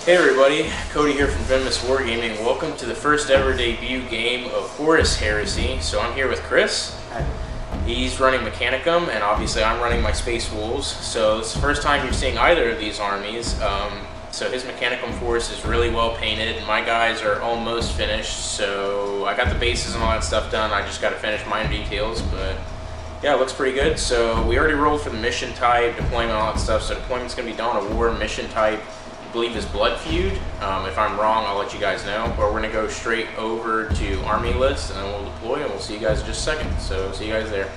Hey everybody, Cody here from Wargaming. Welcome to the first ever debut game of Horus Heresy. So I'm here with Chris. He's running Mechanicum, and obviously I'm running my Space Wolves. So it's the first time you're seeing either of these armies. So his Mechanicum force is really well painted. My guys are almost finished, so I got the bases and all that stuff done. I just got to finish minor details, but yeah, it looks pretty good. So we already rolled for the mission type, deployment, all that stuff. So deployment's going to be Dawn of War. Mission type, I believe, is Blood Feud. If I'm wrong, I'll let you guys know. But we're going to go straight over to Army List, and then we'll deploy, and we'll see you guys in just a second. So see you guys there.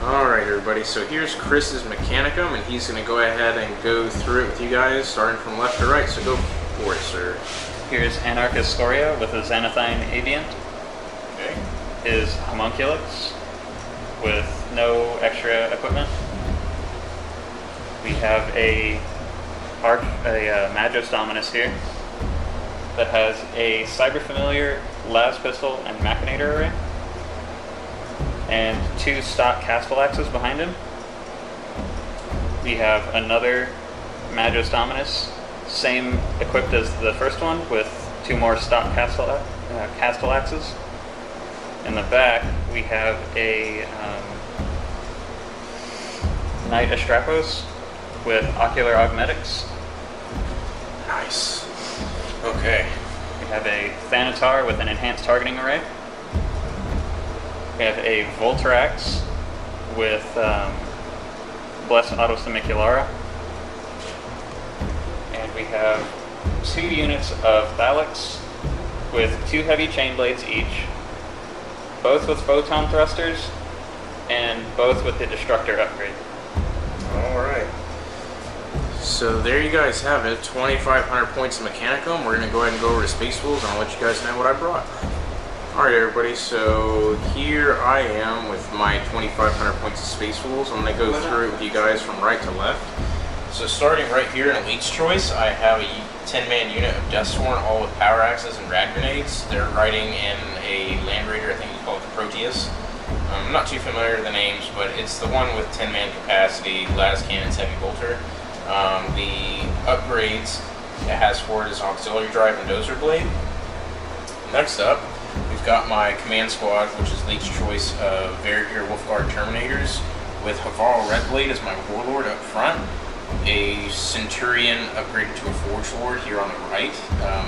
Alright everybody, so here's Chris's Mechanicum, and he's going to go ahead and go through it with you guys, starting from left to right. So go for it, sir. Here's Anarchist Scoria with a Xanathine Aviant. Okay. His Homunculus with no extra equipment. We have a Magos Dominus here that has a Cyber Familiar, Las Pistol, and Machinator array, and 2 stock Castellaxes behind him. We have another Magos same equipped as the first one, with 2 more stock Castellaxes. In the back, we have a Knight Astrapos with Ocular Augmetics. Nice. Okay. We have a Thanatar with an enhanced targeting array. We have a Voltarax with Blessed Autosimiculara. And we have 2 units of Thalix with 2 heavy chain blades each, both with photon thrusters and both with the Destructor upgrade. Alright. So there you guys have it, 2,500 points of Mechanicum. We're going to go ahead and go over to Space Wolves, and I'll let you guys know what I brought. Alright everybody, so here I am with my 2,500 points of Space Wolves. I'm going to go through it with you guys from right to left. So starting right here in Elite's Choice, I have a 10-man unit of Deathsworn, all with power axes and rad grenades. They're riding in a Land Raider, I think you call it the Proteus. I'm not too familiar with the names, but it's the one with 10-man capacity, las cannons, heavy bolter. The upgrades it has for it is Auxiliary Drive and Dozer Blade. Next up, we've got my command squad, which is Elite's Choice of Verigir Wolfguard Terminators, with Havarl Red Blade as my Warlord up front. A Centurion upgraded to a Forge Lord here on the right.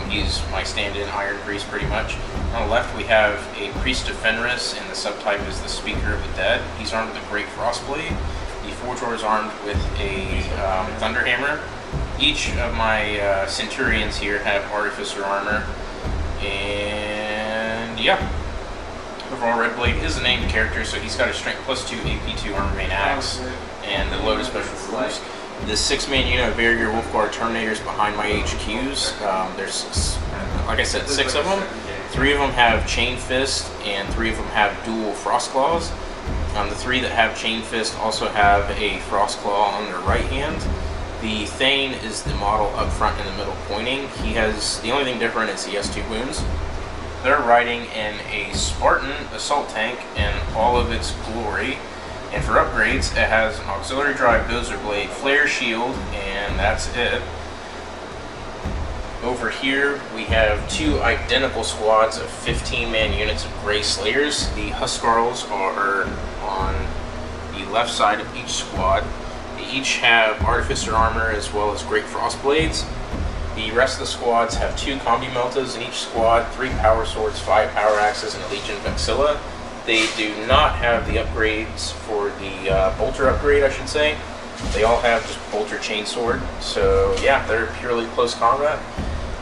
He's my stand-in Iron Priest pretty much. On the left we have a Priest of Fenris, and the subtype is the Speaker of the Dead. He's armed with a Great Frostblade. The Forge Lord is armed with a Thunderhammer. Each of my Centurions here have Artificer armor. And yeah. Overall, Red Blade is a named character, so he's got a Strength +2 AP2 Armor Main Axe and the Lotus Special Rules. The 6-man unit of Verigir Wolfguard Terminators behind my HQs. There's, like I said, 6 of them. 3 of them have Chain Fist, and 3 of them have dual Frost Claws. The 3 that have Chain Fist also have a Frost Claw on their right hand. The Thane is the model up front in the middle pointing. He has, the only thing different is he has 2 wounds. They're riding in a Spartan assault tank in all of its glory. And for upgrades, it has an Auxiliary Drive Dozer Blade, Flare Shield, and that's it. Over here, we have 2 identical squads of 15-man units of Grey Slayers. The Huskarls are on the left side of each squad. They each have Artificer armor as well as Great Frost Blades. The rest of the squads have 2 Combi Meltas in each squad, 3 Power Swords, 5 Power Axes, and a Legion Vexilla. They do not have the upgrades for the Bolter upgrade, I should say. They all have just Bolter Chainsword. So yeah, they're purely close combat.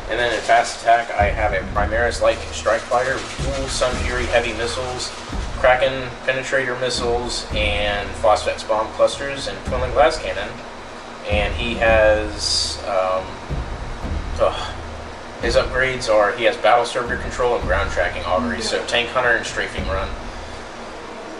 And then in fast attack, I have a Primaris Light Strike Fighter with dual Sun Fury heavy missiles, Kraken Penetrator missiles, and Phosphex Bomb clusters, and Twin-Link Glass Cannon. And he has, his upgrades are, he has Battle Server Control and Ground Tracking Augury, so Tank Hunter and Strafing Run.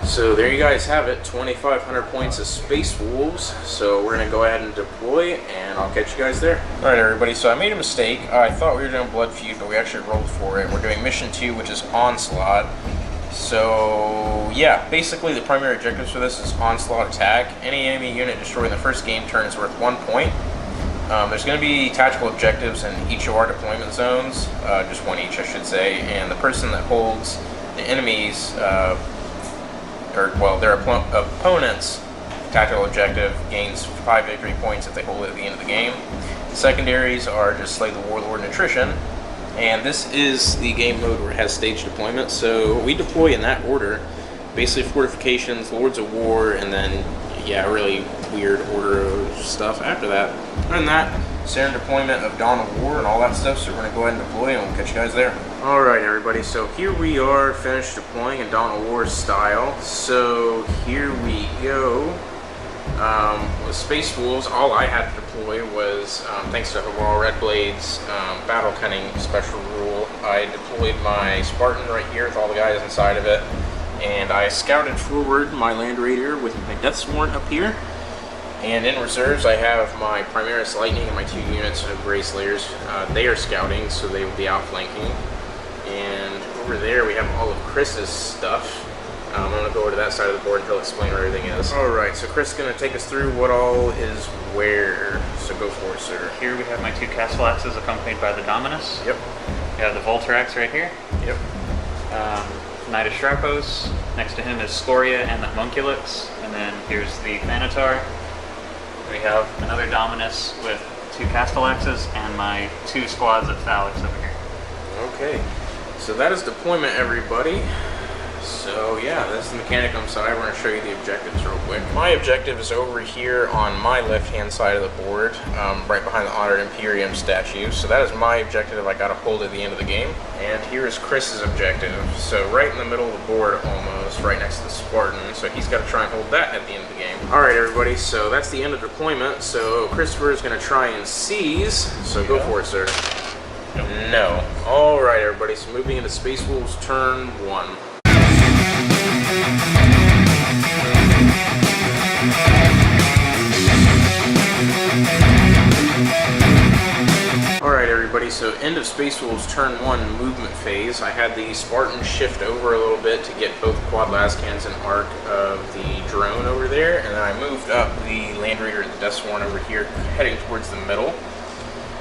So there you guys have it, 2,500 points of Space Wolves. So we're gonna go ahead and deploy, and I'll catch you guys there. All right, everybody. So I made a mistake. I thought we were doing Blood Feud, but we actually rolled for it. We're doing Mission 2, which is Onslaught. So yeah, basically the primary objectives for this is Onslaught attack. Any enemy unit destroyed in the first game turn is worth 1 point. There's going to be tactical objectives in each of our deployment zones, just 1 each, I should say. And the person that holds the enemies. Their opponent's tactical objective gains 5 victory points if they hold it at the end of the game. The secondaries are just Slay the Warlord and Attrition. And this is the game mode where it has stage deployment, so we deploy in that order. Basically Fortifications, Lords of War, and then, yeah, really weird order of stuff after that. Other than that, standard deployment of Dawn of War and all that stuff, so we're going to go ahead and deploy, and we'll catch you guys there. Alright, everybody, so here we are finished deploying in Dawn of War style. So here we go. With Space Wolves, all I had to deploy was, thanks to Havar Red Blade's Battle Cunning special rule, I deployed my Spartan right here with all the guys inside of it, and I scouted forward my Land Raider with my Deathsworn up here. And in reserves, I have my Primaris Lightning and my 2 units of Grey Slayers. They are scouting, so they will be outflanking. And over there, we have all of Chris's stuff. I'm going to go over to that side of the board and he'll explain where everything is. Alright, so Chris is going to take us through what all is where. So go for it, sir. Here we have my 2 Castle Axes accompanied by the Dominus. Yep. We have the Voltarax right here. Yep. Knight of Strapos. Next to him is Scoria and the Homunculus. And then here's the Thanatar. We have another Dominus with 2 Castellaxes and my 2 squads of Phalanx over here. Okay, so that is deployment, everybody. So yeah, this is the Mechanicum side. We're going to show you the objectives real quick. My objective is over here on my left-hand side of the board, right behind the Honored Imperium statue. So that is my objective I got to hold at the end of the game. And here is Chris's objective. So right in the middle of the board almost, right next to the Spartan. So he's got to try and hold that at the end of the game. Alright, everybody, so that's the end of deployment. So Christopher is going to try and seize. So go for it, sir. No. Alright, everybody, so moving into Space Wolves turn 1. Alright, everybody, so end of Space Wolves turn 1 movement phase. I had the Spartan shift over a little bit to get both quad lascans and arc of the drone over there, and then I moved up the Land Raider and the Deathsworn over here, heading towards the middle.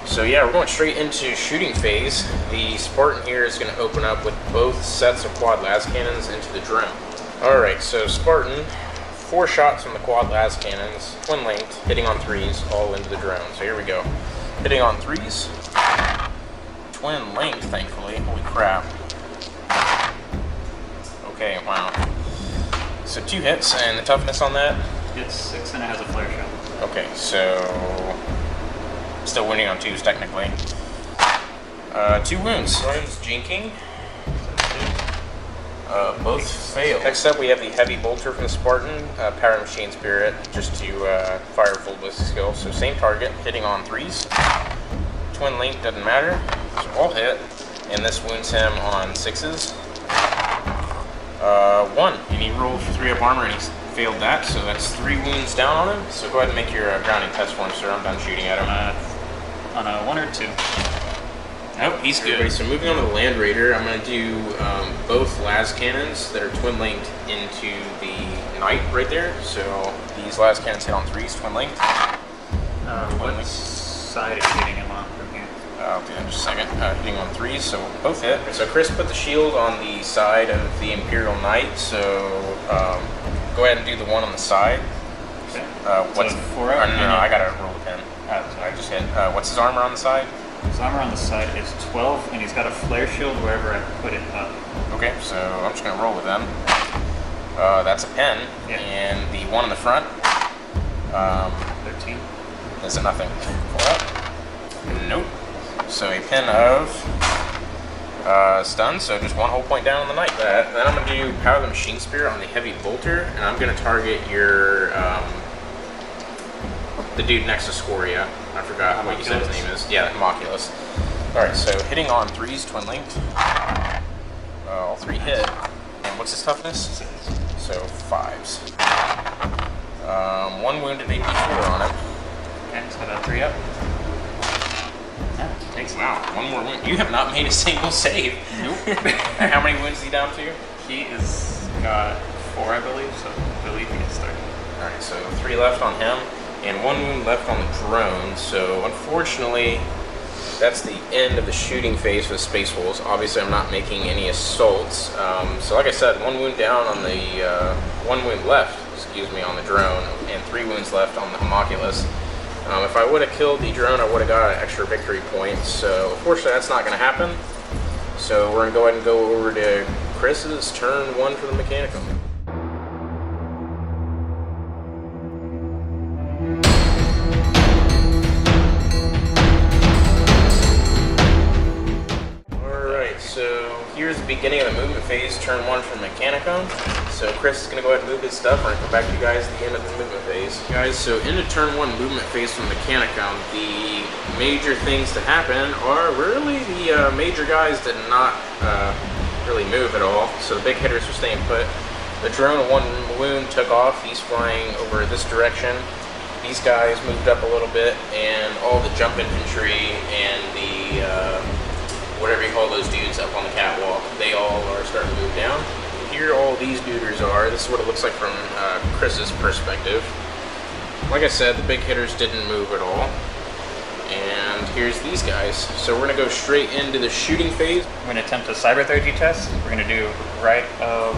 So yeah, we're going straight into shooting phase. The Spartan here is going to open up with both sets of quad las cannons into the drone. Alright, so Spartan, 4 shots from the quad las cannons, twin linked, hitting on 3s, all into the drone. So here we go. Hitting on 3s. Twin linked, thankfully. Holy crap. Okay, wow. So 2 hits, and the toughness on that? It's 6 and it has a flare shot. Okay, so still winning on 2s technically. 2 wounds. Runs jinking. Both fail. Next up, we have the heavy bolter from the Spartan, Power Machine Spirit, just to fire full ballistic skill. So same target, hitting on 3s. Twin link doesn't matter, so all hit, and this wounds him on 6s. 1, and he rolled for 3 up armor, and he's failed that, so that's 3 wounds down on him. So go ahead and make your grounding test for him, sir. I'm done shooting at him. On a 1 or 2. Nope, he's good. Okay, so moving on to the Land Raider, I'm going to do both las cannons that are twin linked into the Knight right there. So these las cannons hit on 3s, twin linked. What side are you hitting him on from here? I'll do that in just a second. Hitting on 3s, so both hit. So Chris put the shield on the side of the Imperial Knight, so go ahead and do the one on the side. Okay. What's so 4 out? no, I gotta roll the pin. Sorry. I just hit. What's his armor on the side? His armor on the side is 12, and he's got a flare shield wherever I put it up. Okay, so I'm just gonna roll with them. That's a pin, Yeah. and the one on the front. 13. Is it nothing? 4 out? Nope. So a pin of stun, so just 1 whole point down on the knight. Then I'm gonna do Power of the Machine Spear on the heavy bolter, and I'm gonna target your the dude next to Scoria. I forgot what you said his name is. Yeah, Homunculus. Alright, so hitting on 3s, twin linked. All 3 hit. And what's his toughness? So 5s. 1 wounded, 84 on it. Okay, so about 3 up. Yeah, takes it. Wow, 1 more wound. You have not made a single save. Nope. And how many wounds is he down to? He is got 4, I believe, so I believe he gets 30. Alright, so 3 left on him, and 1 wound left on the drone. So unfortunately, that's the end of the shooting phase for the Space Wolves. Obviously, I'm not making any assaults. So like I said, 1 wound down on the, 1 wound left, excuse me, on the drone, and 3 wounds left on the Homunculus. If I would have killed the drone, I would have got an extra victory point. So unfortunately, that's not going to happen. So we're going to go ahead and go over to Chris's turn 1 for the Mechanicum. Here's the beginning of the movement phase, turn 1 for Mechanicum. So Chris is going to go ahead and move his stuff. We're going to come back to you guys at the end of the movement phase. Guys, so into turn 1 movement phase from Mechanicum, the major things to happen are really the major guys did not really move at all. So the big hitters are staying put. The drone of 1 wound took off. He's flying over this direction. These guys moved up a little bit, and all the jump infantry and the whatever you call those dudes up on the catwalk, they all are starting to move down. Here all these duders are. This is what it looks like from Chris's perspective. Like I said, the big hitters didn't move at all. And here's these guys. So we're going to go straight into the shooting phase. We're going to attempt a cybertherapy test. We're going to do Rite of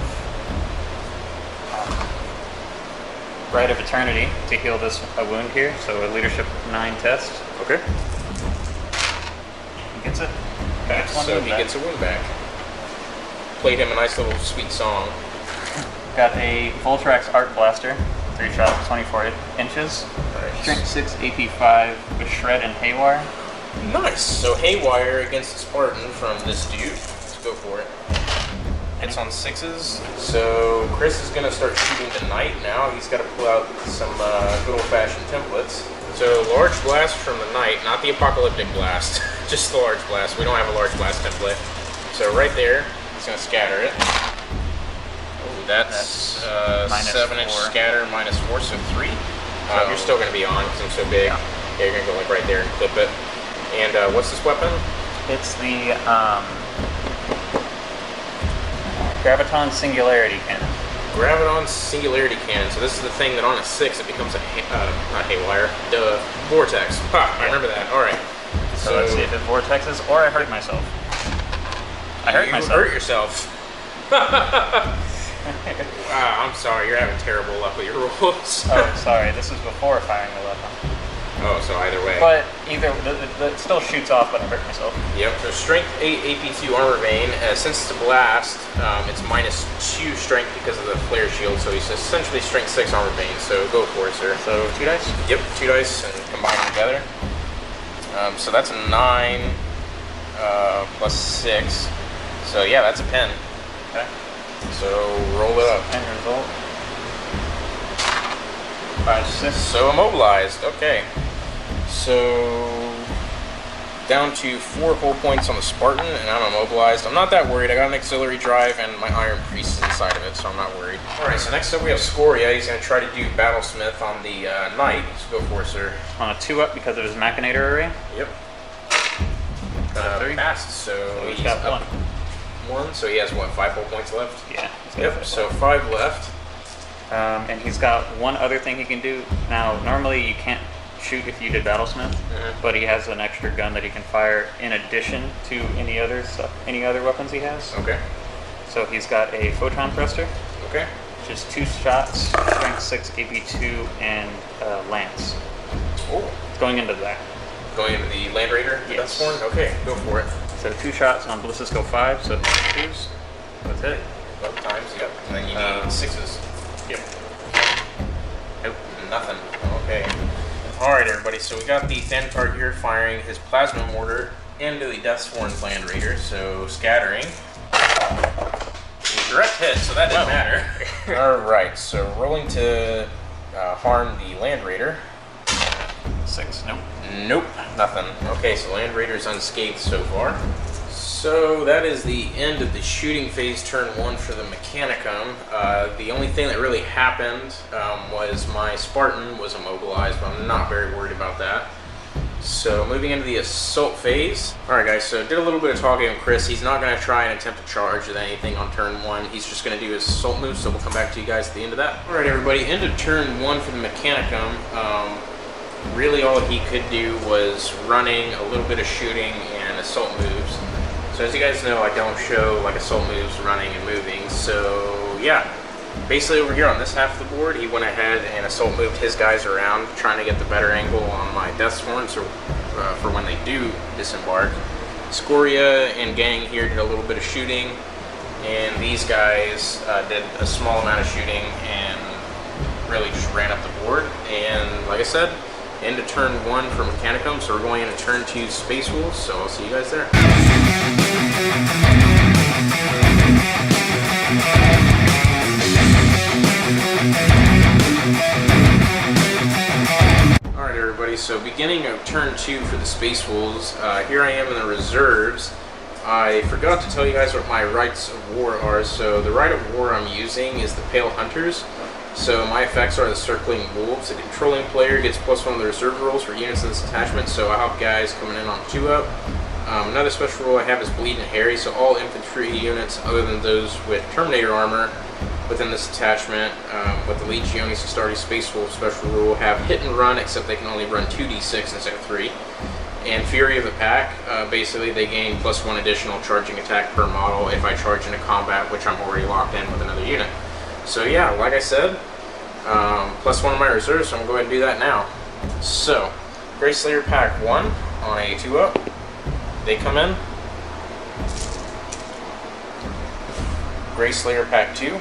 Eternity to heal this a wound here. So a leadership 9 test. Okay. He gets it. So he gets a wound back. Played him a nice little sweet song. Got a Voltrax Arc Blaster, 3 shot, 24 inches. Nice. Strength 6, AP 5 with Shred and Haywire. Nice. So Haywire against the Spartan from this dude. Let's go for it. Hits on 6s. So Chris is going to start shooting the knight now. He's got to pull out some good old-fashioned templates. So large blast from the knight, not the apocalyptic blast, just the large blast. We don't have a large blast template. So right there, he's going to scatter it. Oh, that's 7-inch scatter minus 4, so 3. You're still going to be on because I'm so big. Yeah, you're going to go like right there and clip it. And what's this weapon? It's the Graviton Singularity Cannon. Graviton Singularity Cannon. So this is the thing that on a 6 it becomes a not haywire, the vortex. Ha! I remember that. All right. So let's see if it vortexes or I hurt myself. I hurt myself. You hurt yourself. Wow, I'm sorry. You're having terrible luck with your rolls. Oh, sorry. This is before firing the weapon. Oh, so either way. But either it still shoots off, but I hurt myself. Yep. So strength 8, AP2 armor vein. Since it's a blast, it's minus 2 strength because of the flare shield. So he's essentially strength 6 armor vein. So go for it, sir. So 2 dice. Yep, 2 dice and combine them together. So that's a 9 plus 6. So yeah, that's a pen. Okay. So roll it up. End result. 5, 6. So immobilized. Okay. So down to 4 whole points on the Spartan, and I'm immobilized. I'm not that worried. I got an auxiliary drive, and my Iron Priest is inside of it, so I'm not worried. All right. So next up we have Scoria. He's going to try to do Battlesmith on the Knight. So go for it, sir. On a 2-up because of his Machinator array. Yep. 3. Passed. So he's got 1. 1. So he has what? 5 whole points left. Yeah. Yep. So 5 left. And he's got one other thing he can do. Now, normally you can't shoot if you did Battlesmith, but he has an extra gun that he can fire in addition to any other weapons he has. Okay. So he's got a Photon Thruster. Okay. which is 2 shots, strength 6, AP 2, and lance. Oh. Going into that. Going into the Land Raider? Yes. That's one? Okay, go for it. So 2 shots on ballistics go 5, so 2s. That's it. Both times, yep. And then you need 6s. Yep. Nope, nothing. Okay. Alright, everybody, so we got the Thanatar here firing his plasma mortar into the Deathsworn's Land Raider, so scattering. Direct hit, so that didn't matter. Alright, so rolling to harm the Land Raider. 6, nope. Nope, nothing. Okay, so Land Raider's unscathed so far. So that is the end of the shooting phase, turn 1 for the Mechanicum. The only thing that really happened was my Spartan was immobilized, but I'm not very worried about that. So moving into the assault phase. Alright guys, so did a little bit of talking with Chris. He's not going to try and attempt to charge with anything on turn 1. He's just going to do his assault move, so we'll come back to you guys at the end of that. Alright everybody, into turn 1 for the Mechanicum. Really all he could do was running, a little bit of shooting, and assault moves. So as you guys know, I don't show like assault moves running and moving, so yeah. Basically over here on this half of the board, he went ahead and assault moved his guys around, trying to get the better angle on my Deathsworn so, for when they do disembark. Scoria and gang here did a little bit of shooting, and these guys did a small amount of shooting and really just ran up the board. And like I said, into turn 1 for Mechanicum, so we're going into turn 2 Space Wolves, so I'll see you guys there. Alright everybody, so beginning of turn 2 for the Space Wolves, here I am in the reserves. I forgot to tell you guys what my rights of war are, so the right of war I'm using is the Pale Hunters. So my effects are the Circling Wolves. The controlling player gets +1 of the reserve rolls for units in this attachment, so I help guys coming in on 2-up. Another special rule I have is Bleed and Harry, so all infantry units other than those with Terminator armor within this attachment, with the Legionis Astartes Space Wolf special rule, have hit and run, except they can only run 2d6 instead of 3. And Fury of the Pack, basically they gain +1 additional charging attack per model if I charge into combat, which I'm already locked in with another unit. So yeah, like I said, +1 of my reserves, so I'm going to go ahead and do that now. So, Grey Slayer Pack 1 on a 2-up. They come in. Grey Slayer Pack 2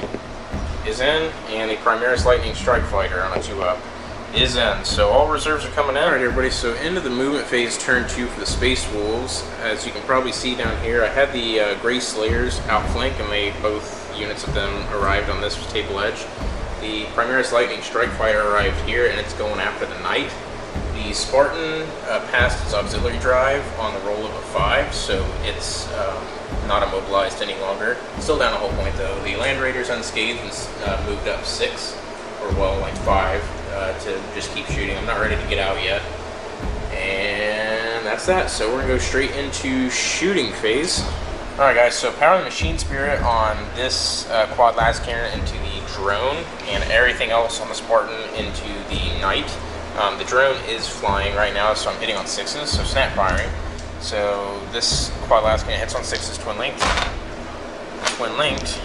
is in, and the Primaris Lightning Strike Fighter on a 2-up is in. So all reserves are coming in. Alright everybody, so into the movement phase turn 2 for the Space Wolves. As you can probably see down here, I had the Grey Slayers outflank, and both units of them arrived on this table edge. The Primaris Lightning Strike Fighter arrived here, and it's going after the Knight. The Spartan passed its auxiliary drive on the roll of a 5, so it's not immobilized any longer. Still down a whole point though. The Land Raider's unscathed and moved up 6, or well, like 5, to just keep shooting. I'm not ready to get out yet. And that's that. So we're gonna go straight into shooting phase. Alright guys, so power the Machine Spirit on this quad las cannon into the drone, and everything else on the Spartan into the Knight. The drone is flying right now, so I'm hitting on 6s, so snap firing. So this quad las cannon hits on 6s, twin linked. Twin linked.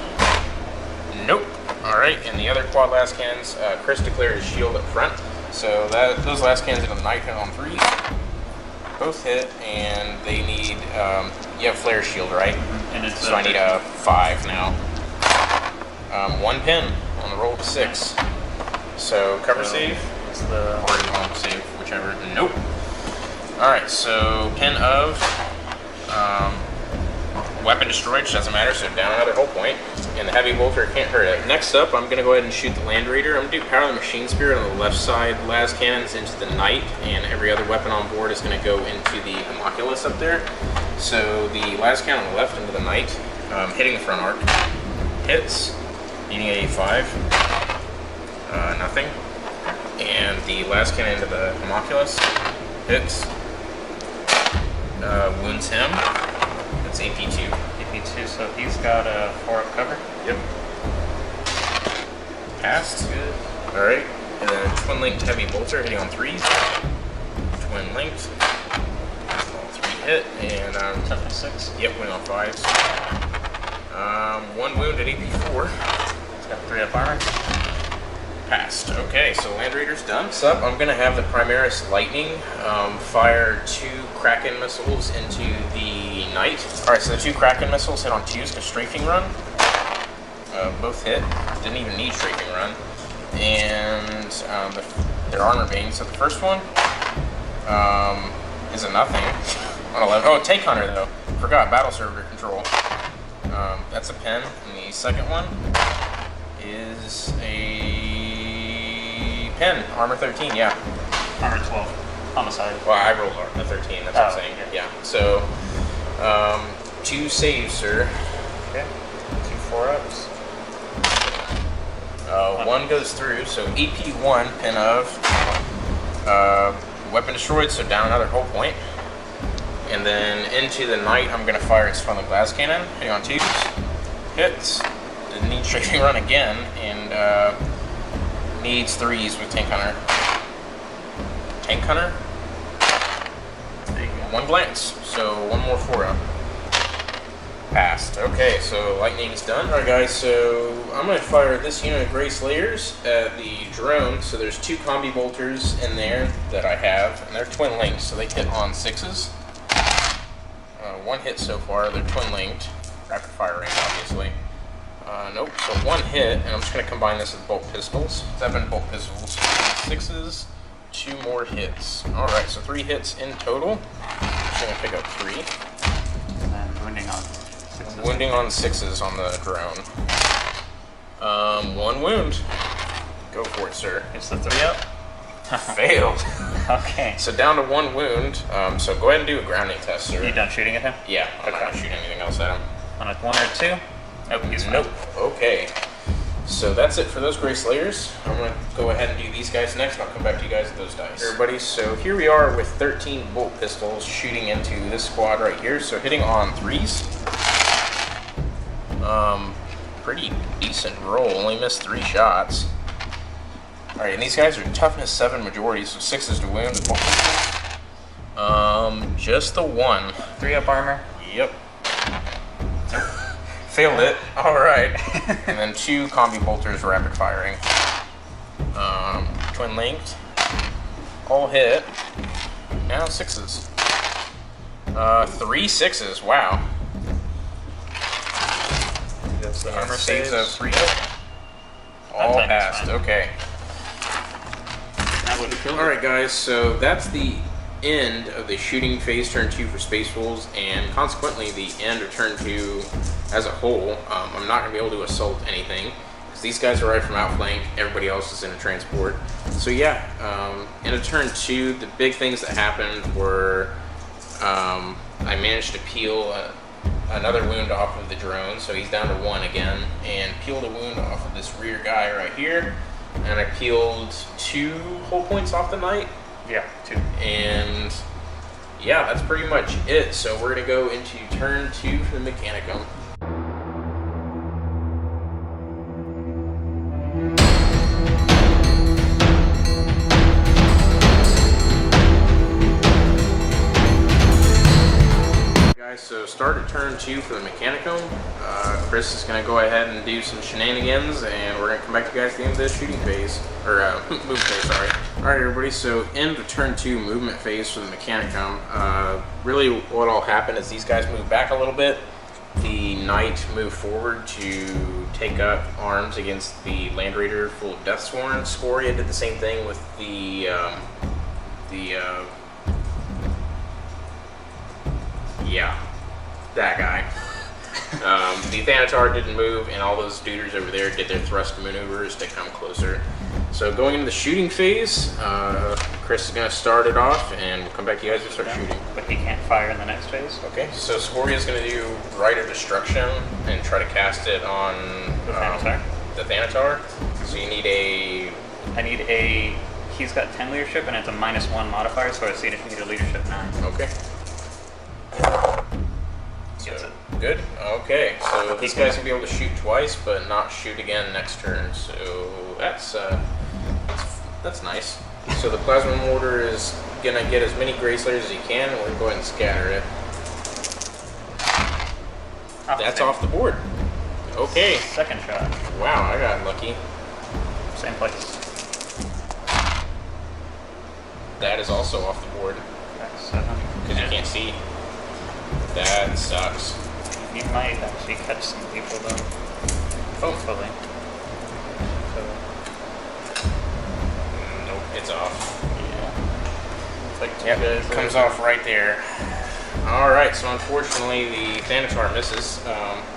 Nope. Alright, and the other quad las cannons, Chris declared his shield up front. So those las cannons hit on the Knight hit on 3s. Both hit, and they need, you have flare shield, right? And it's so I need a 5 now. 1 pin on the roll of 6. So cover save, or save, whichever. Nope. Alright, so pin of weapon destroyed, which doesn't matter, so down another whole point. And the heavy bolter can't hurt it. Next up, I'm going to go ahead and shoot the Land Raider. I'm going to do power the Machine Spirit on the left side, las cannons into the Knight, and every other weapon on board is going to go into the Homunculus up there. So the las cannon on the left into the Knight, hitting the front arc, hits, needing a 5, nothing. And the las cannon into the Homunculus, hits, wounds him. It's AP2. AP2, so he's got a 4-up cover. Yep. Passed. Good. Alright. And then twin linked heavy bolter hitting on 3s. Twin linked. All 3 hit. And toughness 6. Yep, went on 5s. 1 wound at AP4. It's got 3 up armor. Passed. Okay, so Land Raider's done. Next up, I'm going to have the Primaris Lightning fire 2 Kraken missiles into the Knight. Alright, so the 2 Kraken missiles hit on 2s because strafing run. Both hit. Didn't even need strafing run. And they're armor beams. So the first one is a nothing on 11. Oh, Take Hunter though. Forgot, Battle Servitor Control. That's a pen. And the second one is a pen. Armor 13, yeah. Armor 12. Homicide. Well, I rolled a 13, that's what I'm saying. Yeah. So, 2 saves, sir. Okay. 2 4-ups. 1 goes through, so EP1, pin of. Weapon destroyed, so down another hull point. And then into the Knight, I'm going to fire its funnel glass cannon. Hitting on 2s. Hits. Didn't need strafing run again, and needs 3s with Tank Hunter. Tank Hunter? There you go. 1 glance, so 1 more 4-up. Passed. Okay, so lightning's done. Alright guys, so I'm going to fire this unit of Grey Slayers at the drone. So there's 2 combi bolters in there that I have, and they're twin linked, so they hit on 6s. 1 hit so far, they're twin linked. Rapid fire range, obviously. Nope, so 1 hit, and I'm just going to combine this with bolt pistols. 7 bolt pistols, 6s, 2 more hits. Alright, so 3 hits in total. I'm just going to pick up 3. And wounding on 6s. Wounding on 6s on the drone. 1 wound. Go for it, sir. It's the 3-up. Failed. Okay. So down to 1 wound. So go ahead and do a grounding test, sir. You done shooting at him? Yeah, I'm not gonna shoot anything else at him. On a 1 or 2? Nope, he's fine. Nope. Okay. So that's it for those Grey Slayers. I'm gonna go ahead and do these guys next, and I'll come back to you guys with those dice. Everybody, so here we are with 13 bolt pistols shooting into this squad right here. So hitting on 3s. Pretty decent roll. Only missed 3 shots. Alright, and these guys are toughness 7 majority, so 6s to wound. Just the 1. 3-up armor. Yep. Failed it. Alright. And then 2 combi bolters rapid firing. Twin linked. All hit. Now 6s. 3 6s. Wow. That's the And armor saves of saves. 3 up. All time is passed. fine. Okay. That would've killed it. Alright guys, so that's the end of the shooting phase turn 2 for Space Wolves, and consequently the end of turn 2 as a whole. I'm not going to be able to assault anything because these guys are right from outflank, everybody else is in a transport. So yeah, in a turn 2, the big things that happened were I managed to peel another wound off of the drone, so he's down to 1 again, and peeled a wound off of this rear guy right here, and I peeled 2 hull points off the Knight. Yeah, 2. And yeah, that's pretty much it. So we're gonna go into turn 2 for the Mechanicum. Guys, so start at turn 2 for the Mechanicum. Chris is gonna go ahead and do some shenanigans, and we're gonna come back to you guys at the end of the shooting phase, or movement phase, sorry. Alright everybody, so end of turn 2 movement phase for the Mechanicum. Really what'll happen is these guys move back a little bit. The Knight move forward to take up arms against the Land Raider full of Deathsworn. Scoria did the same thing with yeah, that guy. The Thanatar didn't move, and all those duders over there did their thrust maneuvers to come closer. So going into the shooting phase, Chris is going to start it off, and we'll come back to you guys and start shooting. But he can't fire in the next phase. Okay, so Scoria is going to do Rite of Destruction and try to cast it on the Thanatar. So you need a... He's got 10 leadership, and it's a -1 modifier, so I see if you need a leadership 9. Okay. Gets So, it. good. Okay, so this guy's gonna be able to shoot twice, but not shoot again next turn. So that's nice. So the plasma mortar is gonna get as many Grey Slayers as he can, and we're gonna go ahead and scatter it. That's off the board. Okay. Second shot. Wow, I got lucky. Same place. That is also off the board. That's 7. Because you can't see. That sucks. You might actually catch some people though. Hopefully. So. Nope, it's off. Yeah. It's like 2 Yep, guys. comes off right there. Alright, so unfortunately the Thanatar misses.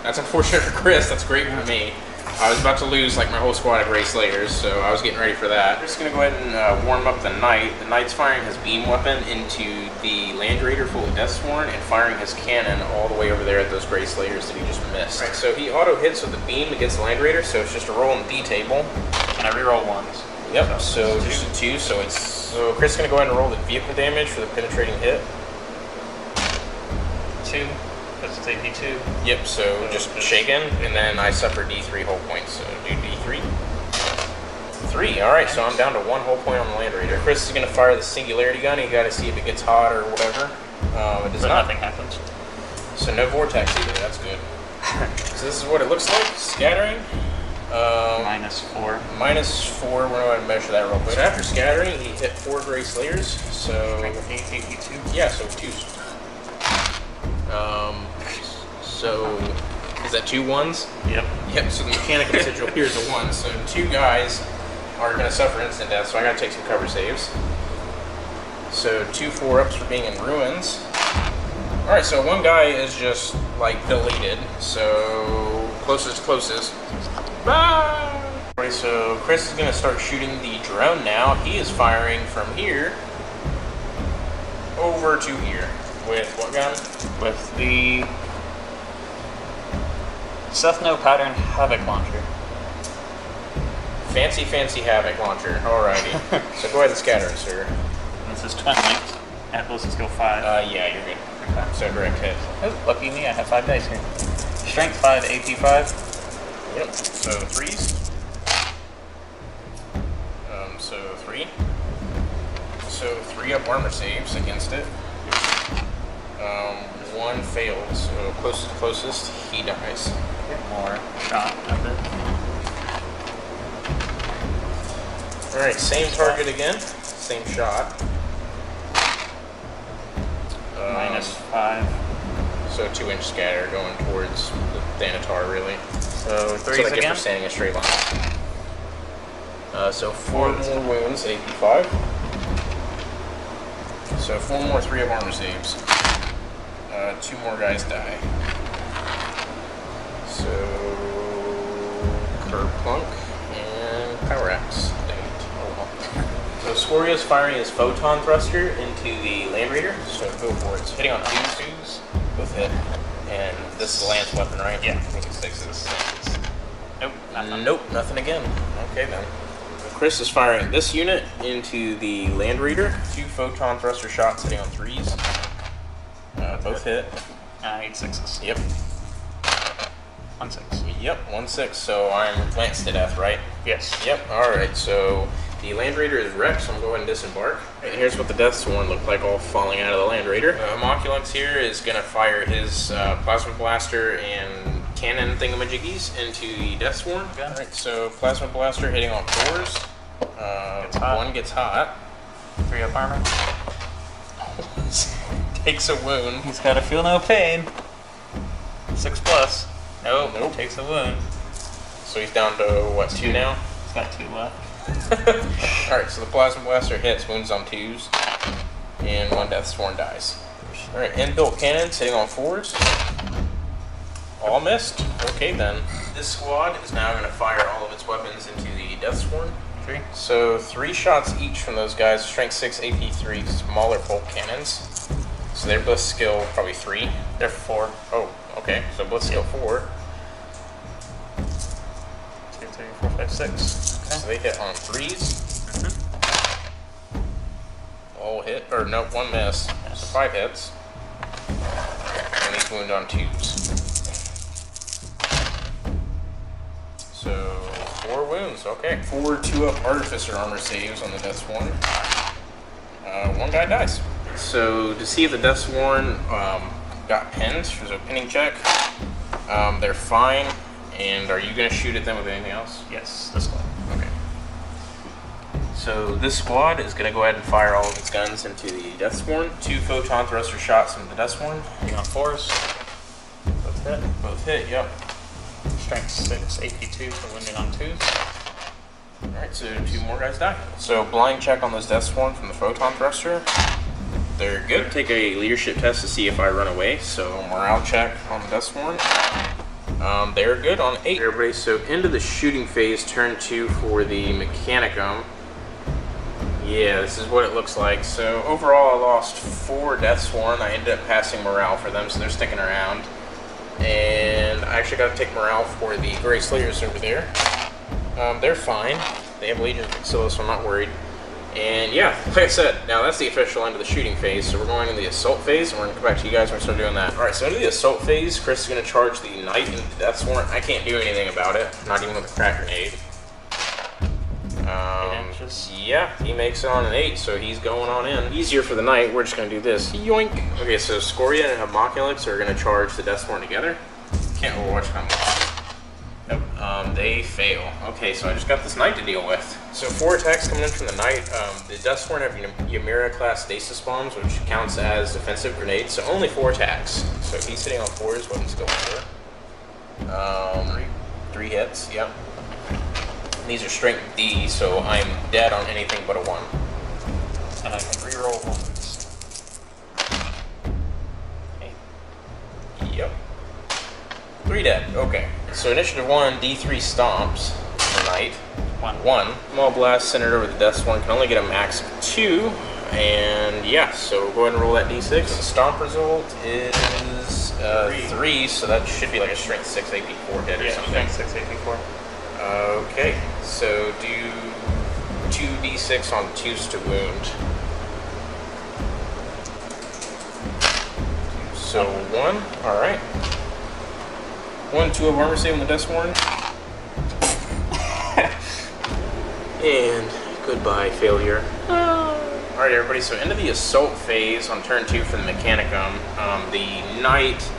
That's unfortunate for Chris, that's great for me. I was about to lose like my whole squad of Grey Slayers, so I was getting ready for that. I'm just going to go ahead and warm up the Knight. The Knight's firing his beam weapon into the Land Raider full of Deathsworn and firing his cannon all the way over there at those Grey Slayers that he just missed. Right, so he auto hits with the beam against the Land Raider, so it's just a roll in the D table. And I reroll 1s. Yep, so just a 2, so Chris is going to go ahead and roll the vehicle damage for the penetrating hit. 2, because it's AP2. Yep, so just shaken, and then I suffer D3 hull points, so do D3. 3, alright, so I'm down to 1 hull point on the Land Raider. Chris is going to fire the Singularity Gun, you got to see if it gets hot or whatever. It does But not. nothing happens. So no Vortex either, that's good. So this is what it looks like, scattering. -4. -4, we're going to measure that real quick. So after scattering, he hit 4 Grey Slayers, so... AP2. Yeah, so 2s. So, is that 2 1s? Yep. Yep, so the Mechanicum sigil appears a 1, so 2 guys are going to suffer instant death, so I got to take some cover saves. So 2 4-ups for being in ruins. Alright, so 1 guy is just, like, deleted, so closest. Bye! Alright, so Chris is going to start shooting the drone now. He is firing from here over to here. With what gun? With the Sethno Pattern Havoc Launcher. Fancy Havoc Launcher. Alrighty. So go ahead and scatter it, sir. This is twin linked at ballistic skill 5. Yeah, you're good. Okay. So direct hit. Oh, lucky me, I have 5 dice here. Strength 5, AP 5. Yep. So 3s. So 3. So 3 up armor saves against it. 1 fails, so closest, he dies. Get more shot of it. Alright, same target again, same shot. -5. So 2-inch scatter going towards the Thanatar, really. So 3s So they get again? for standing in a straight line. So 4 more wounds, AP 5. So 4 more 3 up armor saves. 2 more guys die. So Kerplunk and Power Axe. Dang it. Oh well. So Scorio's firing his photon thruster into the Land Raider. So go for it. It's hitting on 2s. Both hit. And this is the lance weapon, right? Yeah. I think it's 6s. Nope, nothing. Nope, nothing again. Okay then. Chris is firing this unit into the Land Raider. 2 photon thruster shots hitting on 3s. Both hit. I need 6s. Yep. 1-6. Yep, 1-6. So I'm lanced to death, right? Yes. Yep. Alright, so the Land Raider is wrecked, so I'm going to go ahead and disembark. And here's what the Deathsworn looked like all falling out of the Land Raider. Homunculus here is going to fire his Plasma Blaster and cannon thingamajiggies into the Deathsworn. Okay. Alright, so Plasma Blaster hitting on 4s. Gets hot. 1 gets hot. 3 up armor. Takes a wound. He's gotta feel no pain. 6+. Nope. Nope. Takes a wound. So he's down to, what, 2 now? He's got 2 left. Alright, so the Plasma Blaster hits, wounds on 2s, and 1 Deathsworn dies. Alright, inbuilt cannons hitting on 4s. All missed. Okay then. This squad is now going to fire all of its weapons into the Deathsworn. 3. So 3 shots each from those guys, strength 6, AP 3, smaller bolt cannons. So their blitz skill probably 3. They're 4. Oh, okay. So blitz skill 4. 2, 3, 4, 5, 6. So they hit on 3s. All hit, or no, 1 miss. So 5 hits. And he's wounded on 2s. So 4 wounds, okay. 4 2-up Artificer armor saves on the Deathsworn. 1 guy dies. So to see if the Deathsworn got pinned, there's a pinning check. They're fine, And are you going to shoot at them with anything else? Yes, this one. Okay. So this squad is going to go ahead and fire all of its guns into the Deathsworn. 2 photon thruster shots into the Deathsworn. You on 4s. Both hit. Both hit, yep. Strength 6, AP2, so wounded on 2s. Alright, so 2 more guys die. So blind check on those Deathsworn from the photon thruster. They're good. Take a leadership test to see if I run away. So morale check on the Deathsworn. They're good on 8. Everybody, so into the shooting phase, turn 2 for the Mechanicum. Yeah, this is what it looks like. So overall I lost 4 Deathsworn. I ended up passing morale for them, so they're sticking around. And I actually got to take morale for the Grey Slayers over there. They're fine. They have Legion of Vexilla, so I'm not worried. And yeah, like I said, now that's the official end of the shooting phase, so we're going into the assault phase, and we're going to come back to you guys when we start doing that. Alright, so into the assault phase, Chris is going to charge the Knight into the Deathsworn. I can't do anything about it, not even with a crack grenade. Yeah, he makes it on an 8, so he's going on in. Easier for the Knight, we're just going to do this. Yoink! Okay, so Scoria and Homunculus are going to charge the Deathsworn together. Can't overwatch them. Nope. They fail. Okay, so I just got this Knight to deal with. So 4 attacks coming in from the Knight. The Deathsworn have Ymera class stasis bombs, which counts as defensive grenades, so only 4 attacks. So he's hitting on 4s, weapons go under. 3 hits, yep. These are strength D, so I'm dead on anything but a 1. And I can reroll ones. Okay. Yep. 3 dead, okay. So initiative 1, D3 stomps the Knight. 1. Small blast centered over the Deathsworn can only get a max of 2. And yeah, so go ahead and roll that D6. The stomp result is 3, so that should be like a strength 6 AP4 hit or something. Strength 6 AP4. Okay, so do 2d6 on 2s to wound. So 1, alright. 1, 2 of armor save on the Deathsworn. And goodbye, failure. Alright everybody, so into the assault phase on turn 2 for the Mechanicum. The Knight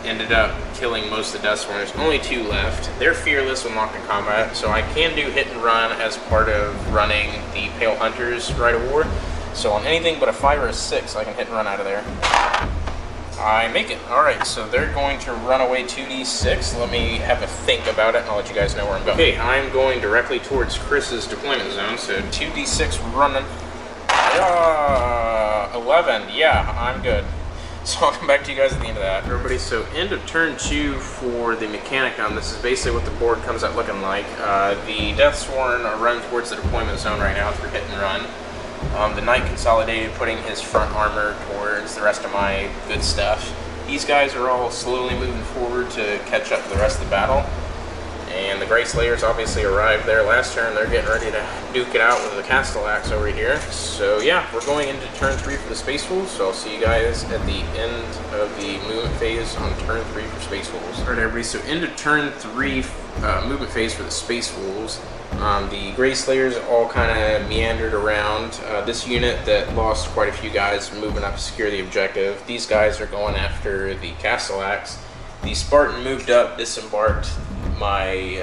ended up killing most of the Deathsworn. There's only 2 left. They're fearless when locked in combat, so I can do hit and run as part of running the Pale Hunter's Rite of War. So on anything but a 5 or a 6, I can hit and run out of there. I make it. Alright, so they're going to run away 2d6. Let me have a think about it, and I'll let you guys know where I'm going. Okay, I'm going directly towards Chris's deployment zone, so 2d6 running. 11. Yeah, I'm good. So I'll come back to you guys at the end of that. Everybody, so end of turn 2 for the Mechanicum. This is basically what the board comes out looking like. The Deathsworn are running towards the deployment zone right now for hit and run. The Knight consolidated, putting his front armor towards the rest of my good stuff. These guys are all slowly moving forward to catch up to the rest of the battle. And the Grey Slayers obviously arrived there last turn. They're getting ready to duke it out with the Castellax over here. So yeah, we're going into turn 3 for the Space Wolves. So I'll see you guys at the end of the movement phase on turn 3 for Space Wolves. Alright everybody, so into turn 3 movement phase for the Space Wolves. The Grey Slayers all kind of meandered around. This unit that lost quite a few guys moving up to secure the objective. These guys are going after the Castellax. The Spartan moved up, disembarked my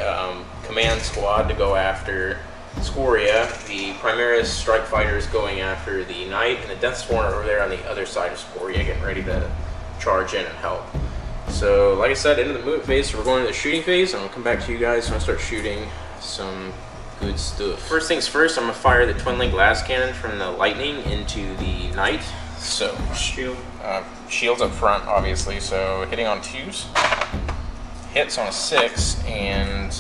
command squad to go after Scoria. The Primaris Strike Fighters going after the Knight, and the Deathsworn are over there on the other side of Scoria getting ready to charge in and help. So like I said, into the movement phase, so we're going to the shooting phase, and I'll come back to you guys when I start shooting some good stuff. First things first, I'm going to fire the Twin Link Blast Cannon from the Lightning into the Knight. So shields up front, obviously, so hitting on 2s. Hits on a 6, and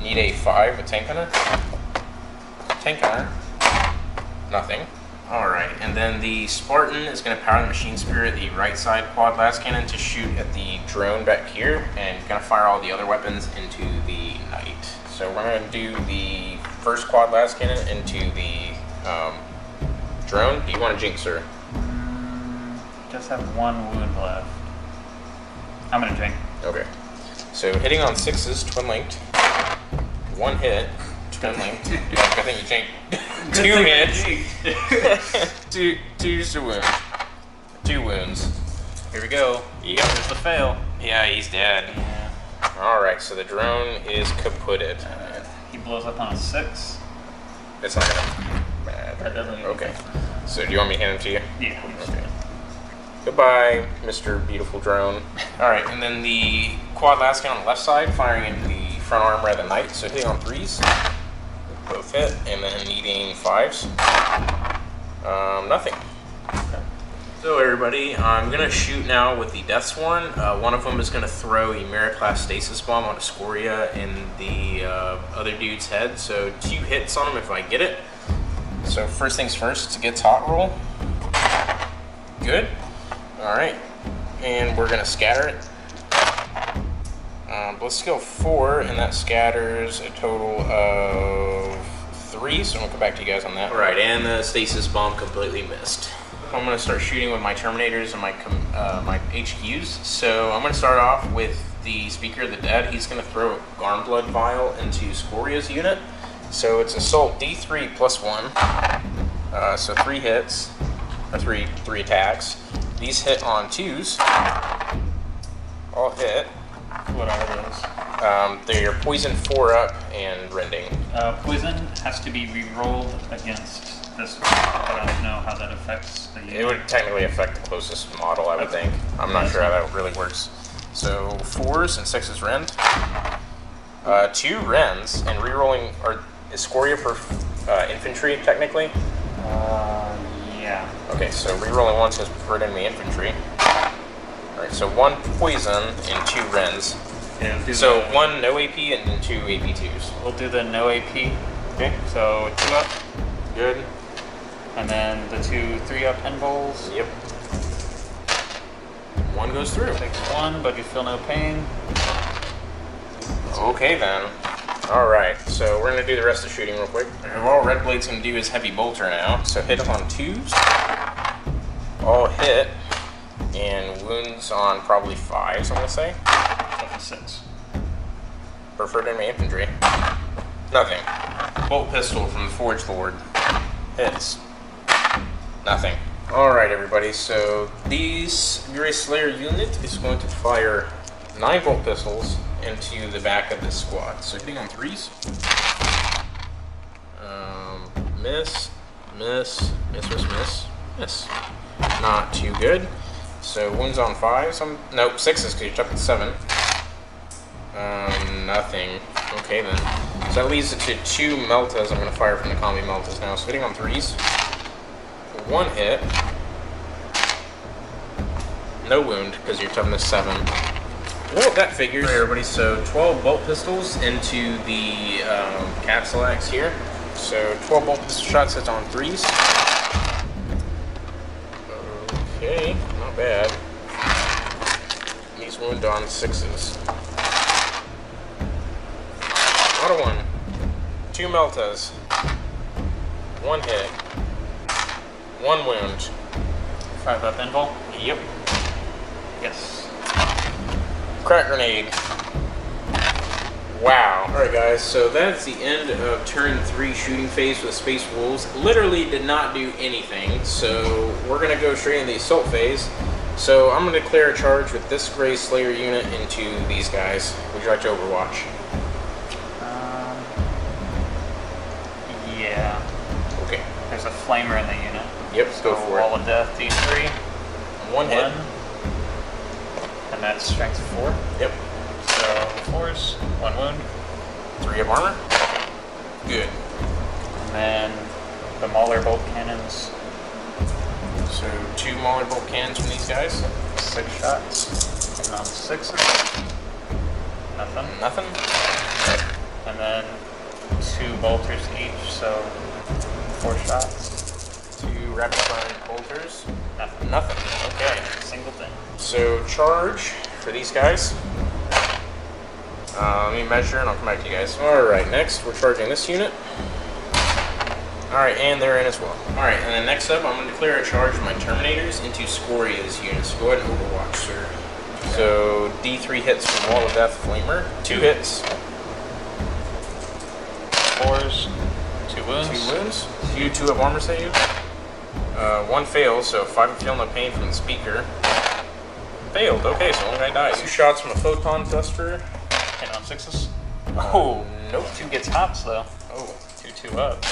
need a 5 with Tank Hunter. Tank Hunter. Nothing. Alright, and then the Spartan is going to power the Machine Spirit, the right side quad blast cannon, to shoot at the drone back here, and going to fire all the other weapons into the Knight. So we're going to do the first quad blast cannon into the drone. Do you want to jinx her? Just have 1 wound left. I'm going to drink. Okay. So hitting on 6s, twin linked. 1 hit, twin linked. I think you changed. 2 hits. 2 wounds. 2 wounds. Here we go. Yep. Here's the fail. Yeah, he's dead. Alright, so the drone is kaputted. He blows up on a 6. It's not gonna matter. That doesn't. Okay. So do you want me to hand it to you? Yeah. Okay. Goodbye, Mr. Beautiful Drone. Alright, and then the quad lasting on the left side, firing into the front armor of the knight. So hitting on 3s. Both hit, and then needing 5s. Nothing. Okay. So everybody, I'm going to shoot now with the Deathsworn. One of them is going to throw a Miraclass Stasis Bomb onto Scoria in the other dude's head. So 2 hits on him if I get it. So first things first, it's a Gets Hot roll. Good. Alright. And we're going to scatter it. Let's skill 4, and that scatters a total of 3. So I'm going to come back to you guys on that. Alright, and the Stasis Bomb completely missed. I'm going to start shooting with my Terminators and my HQs. So I'm going to start off with the Speaker of the Dead. He's going to throw a Garmblood Vial into Scoria's unit. So it's Assault D3 plus 1. So 3 hits, or 3 attacks. These hit on 2s. All hit. What are those? They're Poison 4 up and Rending. Poison has to be re-rolled against this one, but I don't know how that affects the unit. It would technically affect the closest model, I would think. I'm not sure how that really works. So 4s and 6s rend. 2 rends, and re-rolling, or is Scoria for infantry technically? Yeah. Okay, so re-rolling 1 says preferred enemy infantry. Alright, so 1 poison and 2 rends. Yeah, So 1 no AP and then 2 AP2s. We'll do the no AP. Okay. So 2 up, Good. and then the 2 3-up Envols. Yep. 1 goes through. Takes 1, but you feel no pain. Okay then. Alright, so we're going to do the rest of the shooting real quick. All Red Blade's going to do his Heavy Bolter now. So hit him on 2s. All hit. And wounds on probably 5s, I'm going to say. Up to 6. Preferred enemy infantry. Nothing. Bolt pistol from the Forge Lord. Hits. Nothing. Alright everybody, so these Grey Slayer unit is going to fire 9 bolt pistols into the back of this squad. So hitting on 3s. Miss, miss, miss, miss, miss, miss. Not too good. So wounds on 5s. Nope, 6s because you're up at 7. Nothing. Okay then. So that leads it to 2 Meltas. I'm going to fire from the combi Meltas now. So hitting on 3s. 1 hit. No wound because your toughness 7. Well, that figures. Alright everybody, so 12 bolt pistols into the capsule axe here. So 12 bolt pistol shots hits on 3s. Okay, not bad. These wound on 6s. Auto 1. 2 Meltas. 1 hit. 1 wound. 5-up Envol? Yep. Yes. Crack grenade. Wow. Alright guys, so that's the end of turn 3 shooting phase with Space Wolves. Literally did not do anything, so we're going to go straight into the assault phase. So I'm going to declare a charge with this Grey Slayer unit into these guys. Would you like to overwatch? Yeah. Okay. There's a flamer in the unit. Yep, So go for Wall it. of Death, D3. 1 hit. And that's strength 4. Yep. So 4s, 1 wound. 3 of armor. Good. And then the Mauler bolt cannons. So 2 Mauler bolt cannons from these guys. 6 shots. And on 6s. Nothing. Nothing. And then 2 bolters each, so 4 shots. 2 rapid fire bolters. Nothing. Nothing. Okay. Single thing. So charge for these guys. Let me measure and I'll come back to you guys. Alright, next we're charging this unit. Alright, and they're in as well. Alright, and then next up I'm going to declare a charge of my Terminators into Scoria's units. Go ahead and overwatch, sir. So D3 hits from Wall of Death Flamer. 2 hits. 4s, 2 wounds. 2 wounds. You 2 of armor save. 1 fails, so 5 of feel no pain from the speaker. Failed, okay, so one guy dies. 2 shots from a Photon Thruster. Hit on 6s. Oh, nope. 2 gets hops though. Oh, 2 up.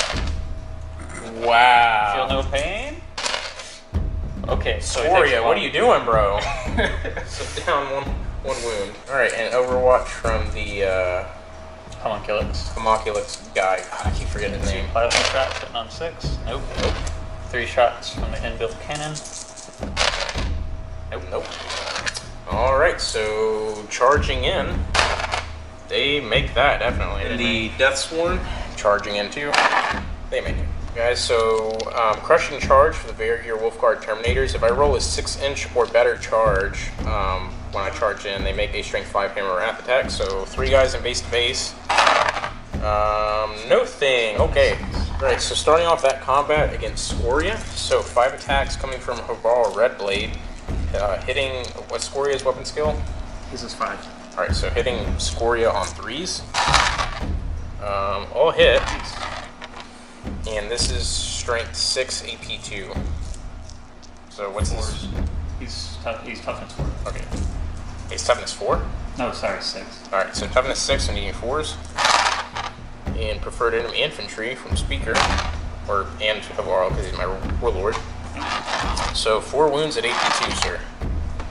wow. Feel no pain? Okay, so Scoria, what are you doing, bro? So down one wound. Alright, and Overwatch from the Homunculus. Homunculus guy. God, I keep forgetting his 2 name. plasma shots hitting on 6. Nope. 3 shots from the inbuilt cannon. Nope. Alright, so charging in. They make that, definitely. And the Deathsworn, charging in too. They make it. Guys, so crushing charge for the Varegear Wolfguard Terminators. If I roll a 6-inch or better charge when I charge in, they make a Strength 5 Hammer Wrath attack. So 3 guys in base to base. No thing. Okay. Alright, so starting off that combat against Scoria. So 5 attacks coming from Hobal Redblade. Hitting, what's Scoria's weapon skill? This is 5. Alright, so hitting Scoria on 3s. All hit. And this is strength 6 AP 2. So what's this? He's toughness 4. Okay. He's toughness 4? No, sorry, 6. Alright, so toughness 6 and needing 4s. And preferred enemy infantry from Speaker. And Havarl, because he's my warlord. So 4 wounds at AP 2, sir.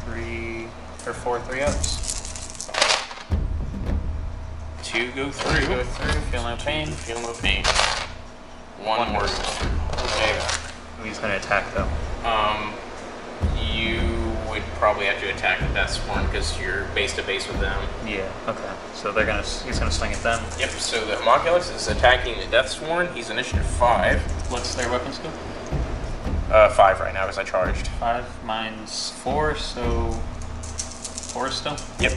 3 or 4 3-ups. 2 go through. Feel no pain. Feel no pain. 1 more. Okay. He's gonna attack though. You would probably have to attack the Deathsworn because you're base to base with them. Yeah. Okay. So he's gonna swing at them. Yep. So the Homunculus is attacking the Deathsworn. He's initiative 5. What's their weapon skill? 5 right now as I charged. 5. Mine's 4. So 4 still. Yep.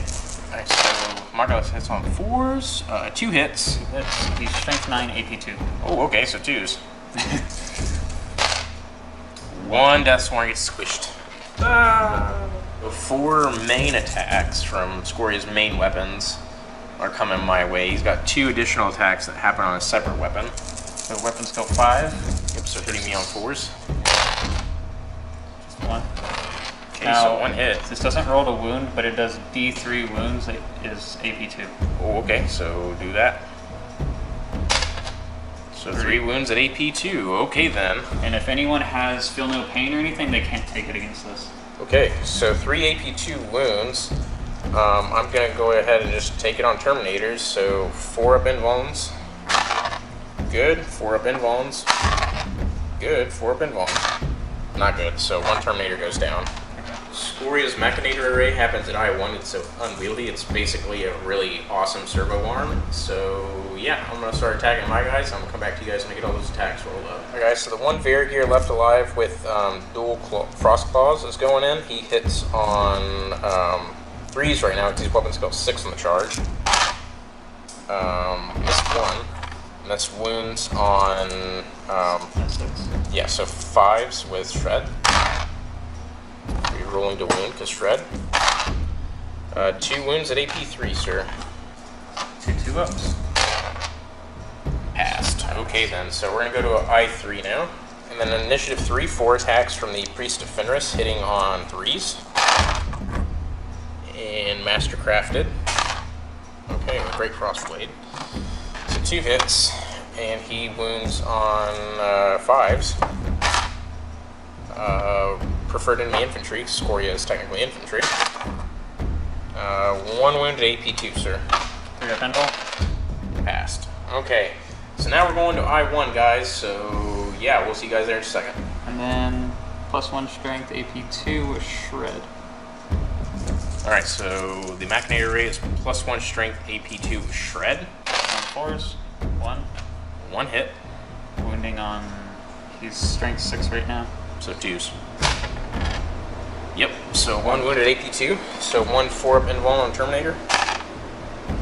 Alright, so Homunculus hits on 4s. 2 hits. He's strength 9, AP 2. Oh, okay. So 2s. 1 Deathsworn gets squished. 4 main attacks from Scoria's main weapons are coming my way. He's got 2 additional attacks that happen on a separate weapon. So weapon skill 5. Yep, so hitting me on 4s. Just 1. Okay, Now, so 1 hit. This doesn't roll a wound, but it does D3 wounds. It is AP 2. Oh, okay, so do that. So 3 wounds at AP 2. Okay, then. And if anyone has feel no pain or anything, they can't take it against this. Okay, so 3 AP 2 wounds. I'm going to go ahead and just take it on Terminators. So 4 up invulns. Good. 4 up invulns. Good. 4 up invulns. Not good. So 1 Terminator goes down. Scoria's Mechanator Array happens at I1. It's so unwieldy. It's basically a really awesome servo arm. So yeah, I'm going to start attacking my guys. I'm going to come back to you guys when I get all those attacks rolled up. Alright guys, so the 1 Varegear left alive with dual Frost Claws is going in. He hits on 3s right now because his weapon skill 6 on the charge. Missed 1. And that's wounds on, yeah, so 5s with Shred. You're rolling to wound because Shred. 2 wounds at AP 3, sir. 2 2-ups. Passed. Okay then, so we're going to go to I3 now. And then initiative 3, 4 attacks from the Priest of Fenris hitting on 3s. And Mastercrafted. Okay, Great Crossblade. So 2 hits, and he wounds on 5s. Preferred enemy infantry. Scoria is technically infantry. 1 wound at AP 2, sir. 3 up invul. Passed. Okay, so now we're going to I1, guys. So yeah, we'll see you guys there in a second. And then +1 strength AP 2 with Shred. Alright, so the Machinator Array is +1 strength AP 2 with Shred. On 4s. 1. 1 hit. Wounding on. He's strength 6 right now. So 2s. Yep, so 1 wound at AP 2. So 1 4-up invuln on Terminator.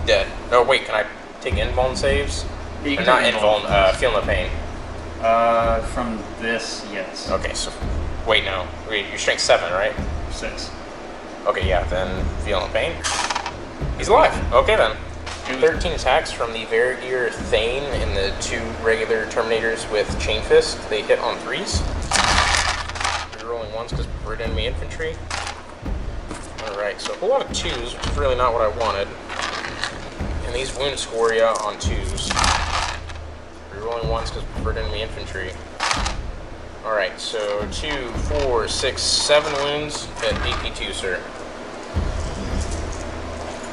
Dead. Oh wait, can I take invuln saves? Yeah, you Or can not take invuln, feel no pain. From this, yes. Okay, so wait, no. Wait, you're strength 7, right? 6. Okay, yeah, then feel no pain. He's alive. Okay then. 13 attacks from the Varegear Thane and the 2 regular Terminators with Chain Fist. They hit on 3s. Rerolling 1s because preferred enemy infantry. Alright, so a whole lot of 2s, which is really not what I wanted. And these wounds score you on 2s. Rerolling 1s because preferred enemy infantry. Alright, so 2, 4, 6, 7 wounds at AP2, sir.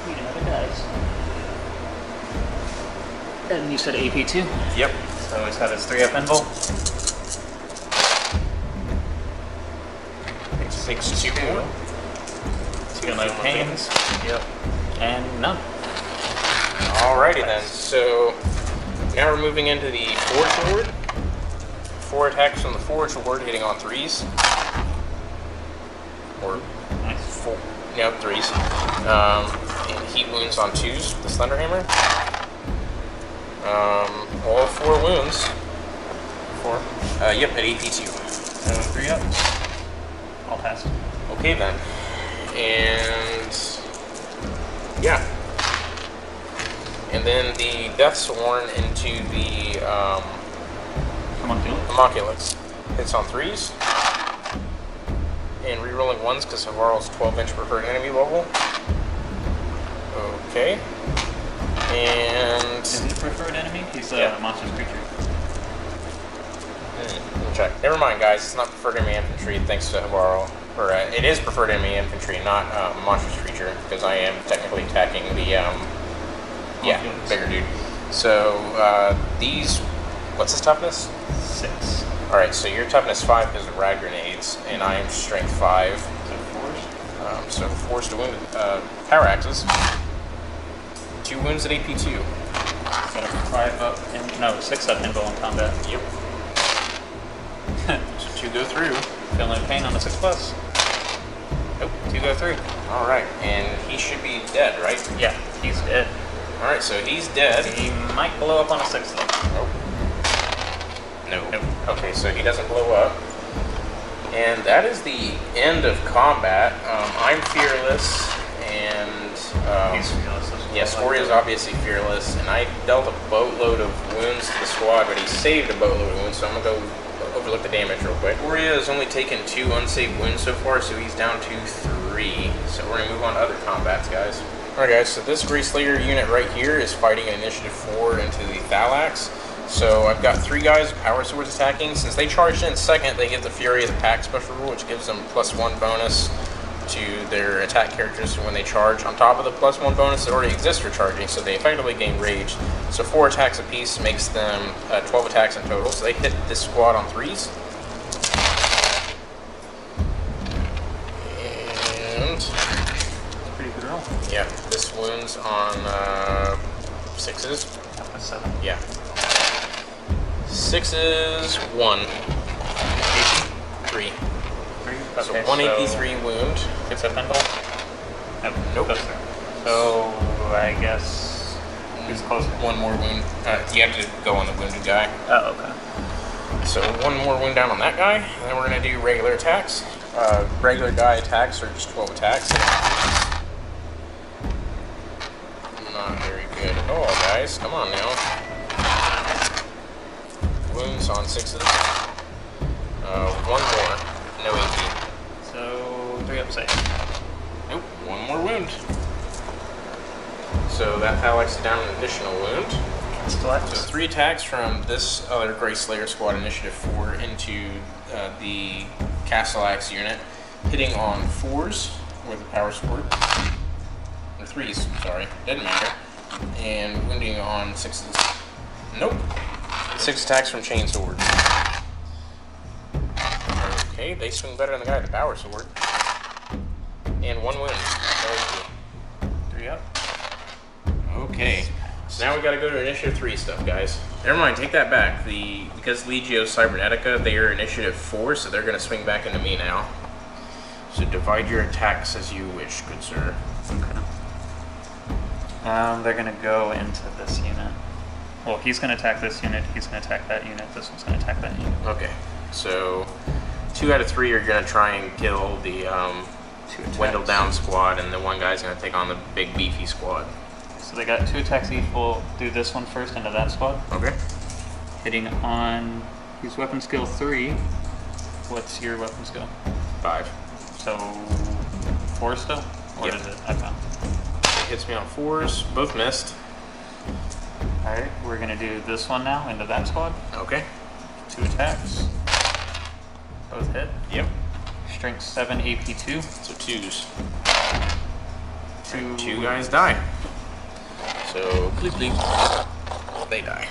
Need another dice. And you said AP2? Yep. So he's got his 3-up invul. Takes 2 more. 2 no pains. Yep. And none. Alrighty then, so now we're moving into the Forge Lord. 4 attacks from the Forge Lord hitting on 3s. Or Nice. 4, no, 3s. And heat wounds on 2s with the Slender Hammer. All 4 wounds. 4? Yep, at AP2. So 3 ups. All passed. Okay then. And yeah. And then the Death Sworn into the Homunculus. Hits on 3s. And rerolling 1s because Havarl's 12-inch preferred enemy level. Okay. And is he a preferred enemy? He's a monstrous creature. Let me check. Never mind, guys. It's not preferred enemy infantry thanks to Havarl. Or it is preferred enemy infantry, not monstrous creature, because I am technically attacking the bigger dude. So these, what's his toughness? 6. All right, so your toughness 5 because of rad grenades, and I am strength 5. So forced to wound power axes. 2 wounds at AP2. So 5 up and no 6 up invul in combat. Yep. So 2 go through. Feel no pain on the 6+. Nope. 2 go through. All right, and he should be dead, right? Yeah, he's dead. All right, so he's dead. He might blow up on a 6 though. Nope. No. Okay, so he doesn't blow up. And that is the end of combat. I'm fearless, and He's fearless. yeah, Scoria is obviously fearless, and I dealt a boatload of wounds to the squad, but he saved a boatload of wounds, so I'm gonna go overlook the damage real quick. Scoria has only taken 2 unsaved wounds so far, so he's down to 3. So we're gonna move on to other combats, guys. Alright guys, so this Grey Slayer unit right here is fighting an initiative 4 into the Thalax. So I've got 3 guys with power swords attacking. Since they charged in second, they get the Fury of the Pack special rule, which gives them +1 bonus to their attack characters when they charge, on top of the +1 bonus that already exists for charging, so they effectively gain rage. So 4 attacks apiece makes them 12 attacks in total, so they hit this squad on 3s. And Pretty good roll. yeah, this wounds on 6s. That was 7. Yeah. 6s, 1. 3. 3. So Okay, 1 AP3 wound. 6 up invul. Nope. Goes through. So I guess who's closer? 1 more wound. You have to go on the wounded guy. Oh, okay. So 1 more wound down on that guy, and then we're going to do regular attacks. Regular guy attacks are just 12 attacks. Not very good at all, guys. Come on now. Wounds on 6s. 1 more. No AP. So 3 up save. Nope. 1 more wound. So that Thalax is down an additional wound. So 3 attacks from this other Grey Slayer squad initiative 4 into the Castellax unit, hitting on 4s with a power sword. Or 3s, sorry. Doesn't matter. And wounding on 6s. Nope. 6 attacks from chain sword. Okay, they swing better than the guy with the power sword. And 1 wound. 3 up. Okay. So now we gotta go to initiative 3 stuff, guys. Never mind, take that back. Because Legio Cybernetica, they are initiative 4, so they're gonna swing back into me now. So divide your attacks as you wish, good sir. Okay. They're gonna go into this unit. Well, he's gonna attack this unit, he's gonna attack that unit, this one's gonna attack that unit. Okay. So 2 out of 3 are gonna try and kill the Wendell down squad, and the 1 guy's gonna take on the big beefy squad. So they got 2 attacks each. We'll do this one first into that squad. Okay. Hitting on who's weapon skill 3. What's your weapon skill? 5. So 4 still? Or Yep. is it? I found. It hits me on 4s, both missed. Alright, we're gonna do this one now into that squad. Okay. 2 attacks. Both hit. Yep. Strength 7, AP 2. So 2s. 2. 2 guys die. So, bleep bleep. They die.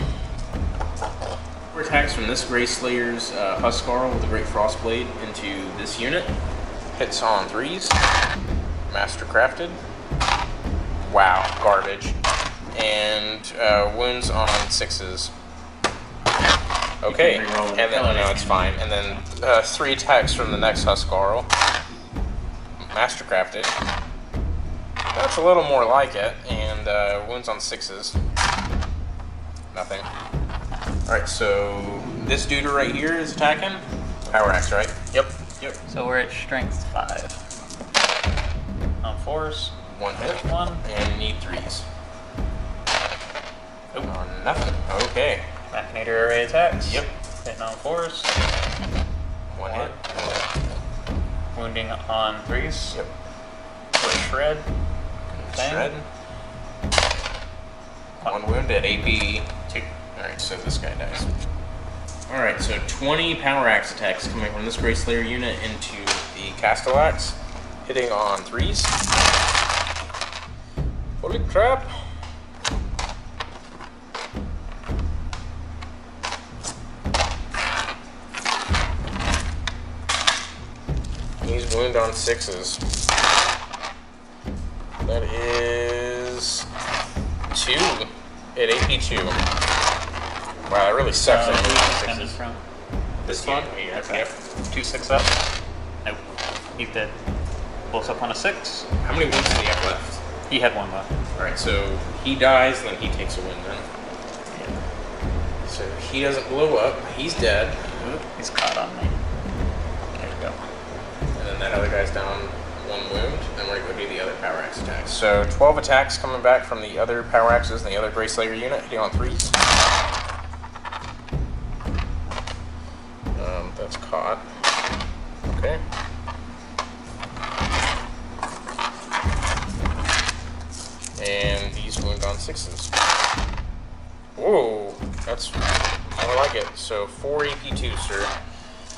4 attacks from this Grey Slayer's Huskarl with a Great Frostblade into this unit. Hits on 3s. Mastercrafted. Wow, garbage. And wounds on 6s. Okay, and then no, it's fine. And then 3 attacks from the next Huskarl. Mastercrafted. That's a little more like it. And wounds on 6s. Nothing. Alright, so this dude right here is attacking. Power axe, right? Yep. Yep. So we're at strength 5. On 4s. 1 hit. 1. And need 3s. Oh, nothing. Okay. Machinator array attacks. Yep. Hitting on 4s. 1 hit. Wounding on 3s. Yep. For a shred. Shred. 1 wound at AP 2. Alright, so this guy dies. Alright, so 20 power axe attacks coming from this Grey Slayer unit into the Castellax, hitting on 3s. Holy crap! He's wound on 6s. That is 2 at AP 2. Wow, that really sucks. Coming from This one? Okay. Yep. 2 6 up. Nope. He's dead. Blows up on a 6. How many wounds does he have left? He had 1 left. Alright, so he dies, then he takes a wound then. So he doesn't blow up, he's dead. Oop, he's caught on me. There we go. And then that other guy's down 1 wound, and we're going to go do the other power axe attacks. So 12 attacks coming back from the other power axes and the other Grey Slayer unit, hitting on 3s. That's caught. Okay. And these wound on 6s. Whoa, that's more like it. So 4 AP2, sir.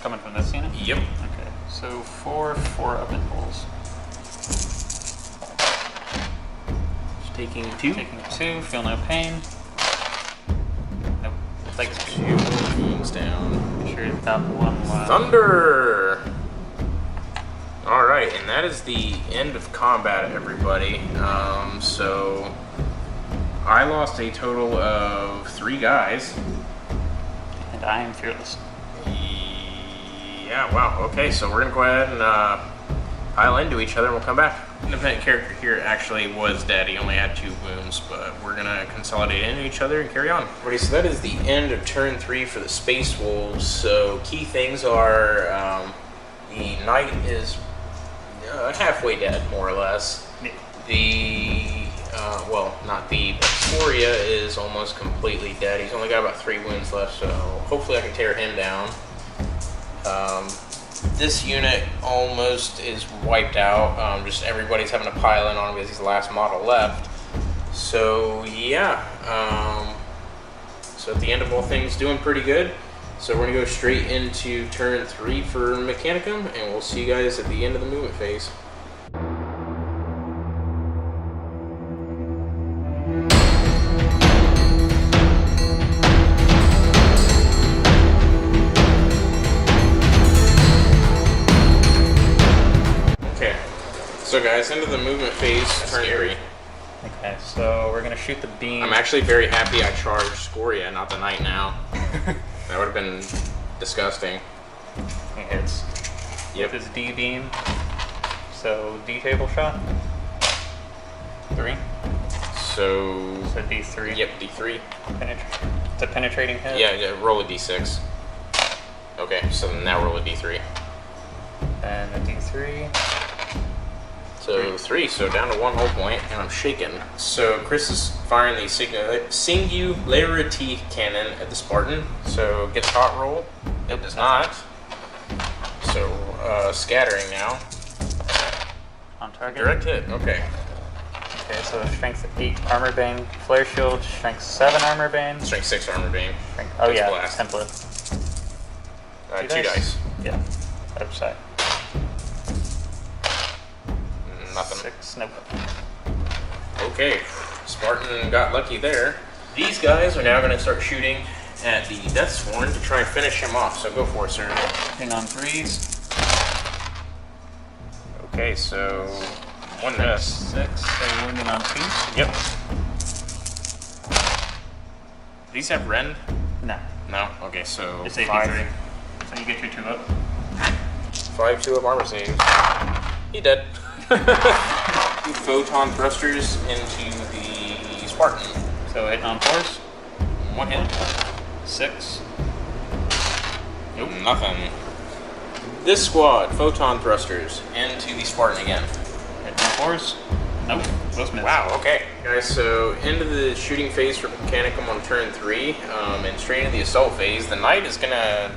Coming from this unit? Yep. Okay. So 4 up impulse. Taking 2. Taking 2, feel no pain. Nope. Takes 2. 2 wounds down. Sure, got 1 left. Thunder! Alright, and that is the end of combat, everybody. So I lost a total of 3 guys. And I am fearless. Yeah, wow. Okay, so we're gonna go ahead and pile into each other and we'll come back. Independent character here actually was dead. He only had 2 wounds, but we're gonna consolidate into each other and carry on. Alrighty, so that is the end of turn 3 for the Space Wolves. So key things are the Knight is halfway dead, more or less. The well, not the, but Scoria is almost completely dead. He's only got about 3 wounds left, so hopefully I can tear him down. This unit almost is wiped out. Just everybody's having to pile in on him because he's the last model left. So yeah, so at the end of all things, doing pretty good. So we're gonna go straight into turn 3 for Mechanicum, and we'll see you guys at the end of the movement phase. Okay, so guys, into the movement phase, turn 3. Okay, so we're gonna shoot the beam. I'm actually very happy I charged Scoria, not the Knight now. That would have been disgusting. He hits. Yep. With his D beam. So D table shot. 3. So D3. yep, D3. It's a penetrating hit. Yeah, roll a D6. Okay, so now roll a D3. And a D3. So 3, so down to 1 whole point, and I'm shaken. So Chris is firing the Singularity Cannon at the Spartan. So gets hot roll. It does not. So scattering now. On target. Direct hit. Okay. Okay, so strength 8 armor bane, flare shield, strength 7 armor bane. Strength 6 armor bane. Oh Takes yeah, blast. template. 2 dice. Yeah. Other side. Nothing. 6. Nope. Okay, Spartan got lucky there. These guys are now going to start shooting at the Deathsworn to try and finish him off. So go for it, sir. Hitting on 3s. Okay, so 1 miss. 6. So wounding on 2s. Yep. These have rend? No. No. Okay, so It's 5. AP3. So you get your 2 up. 5 2-up armor saves. He dead. 2 photon thrusters into the Spartan. So hitting on 4s. 1 hit. 6. Nope, nothing. This squad, photon thrusters into the Spartan again. Hitting on 4s. Nope. Those miss. Wow, okay. Guys, so into the shooting phase for Mechanicum on turn 3, and straight into the assault phase. The Knight is going to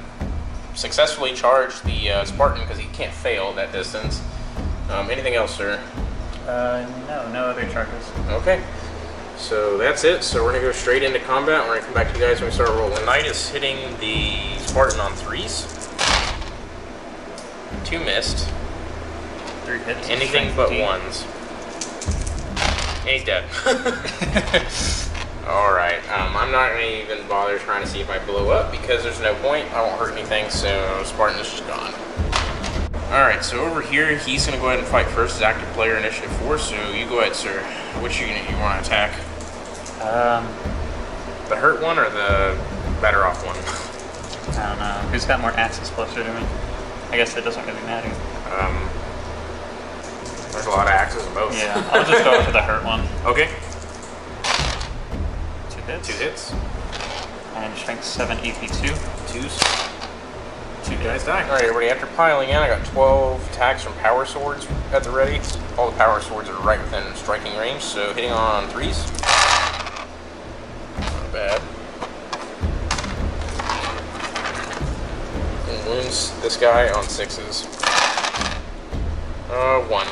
successfully charge the Spartan because he can't fail that distance. Anything else, sir? No other charges. Okay. So that's it. So we're going to go straight into combat. We're going to come back to you guys when we start rolling. The Knight is hitting the Spartan on 3s. 2 missed. 3 hits. Anything but 1s. And he's dead. Alright, I'm not going to even bother trying to see if I blow up because there's no point. I won't hurt anything, so Spartan is just gone. Alright, so over here, he's going to go ahead and fight first as active player initiative 4, so you go ahead, sir. Which unit you want to attack? The hurt one or the better off one? I don't know. Who's got more axes closer to me? I guess it doesn't really matter. There's a lot of axes in both. Yeah, I'll just go for the hurt one. Okay. 2 hits. 2 hits. And strength 7 AP2. 2s. 2 Guys guys. die. Alright, everybody, after piling in, I got 12 attacks from power swords at the ready. All the power swords are right within striking range, so hitting on 3s. Not bad. And wounds this guy on 6s. 1. 1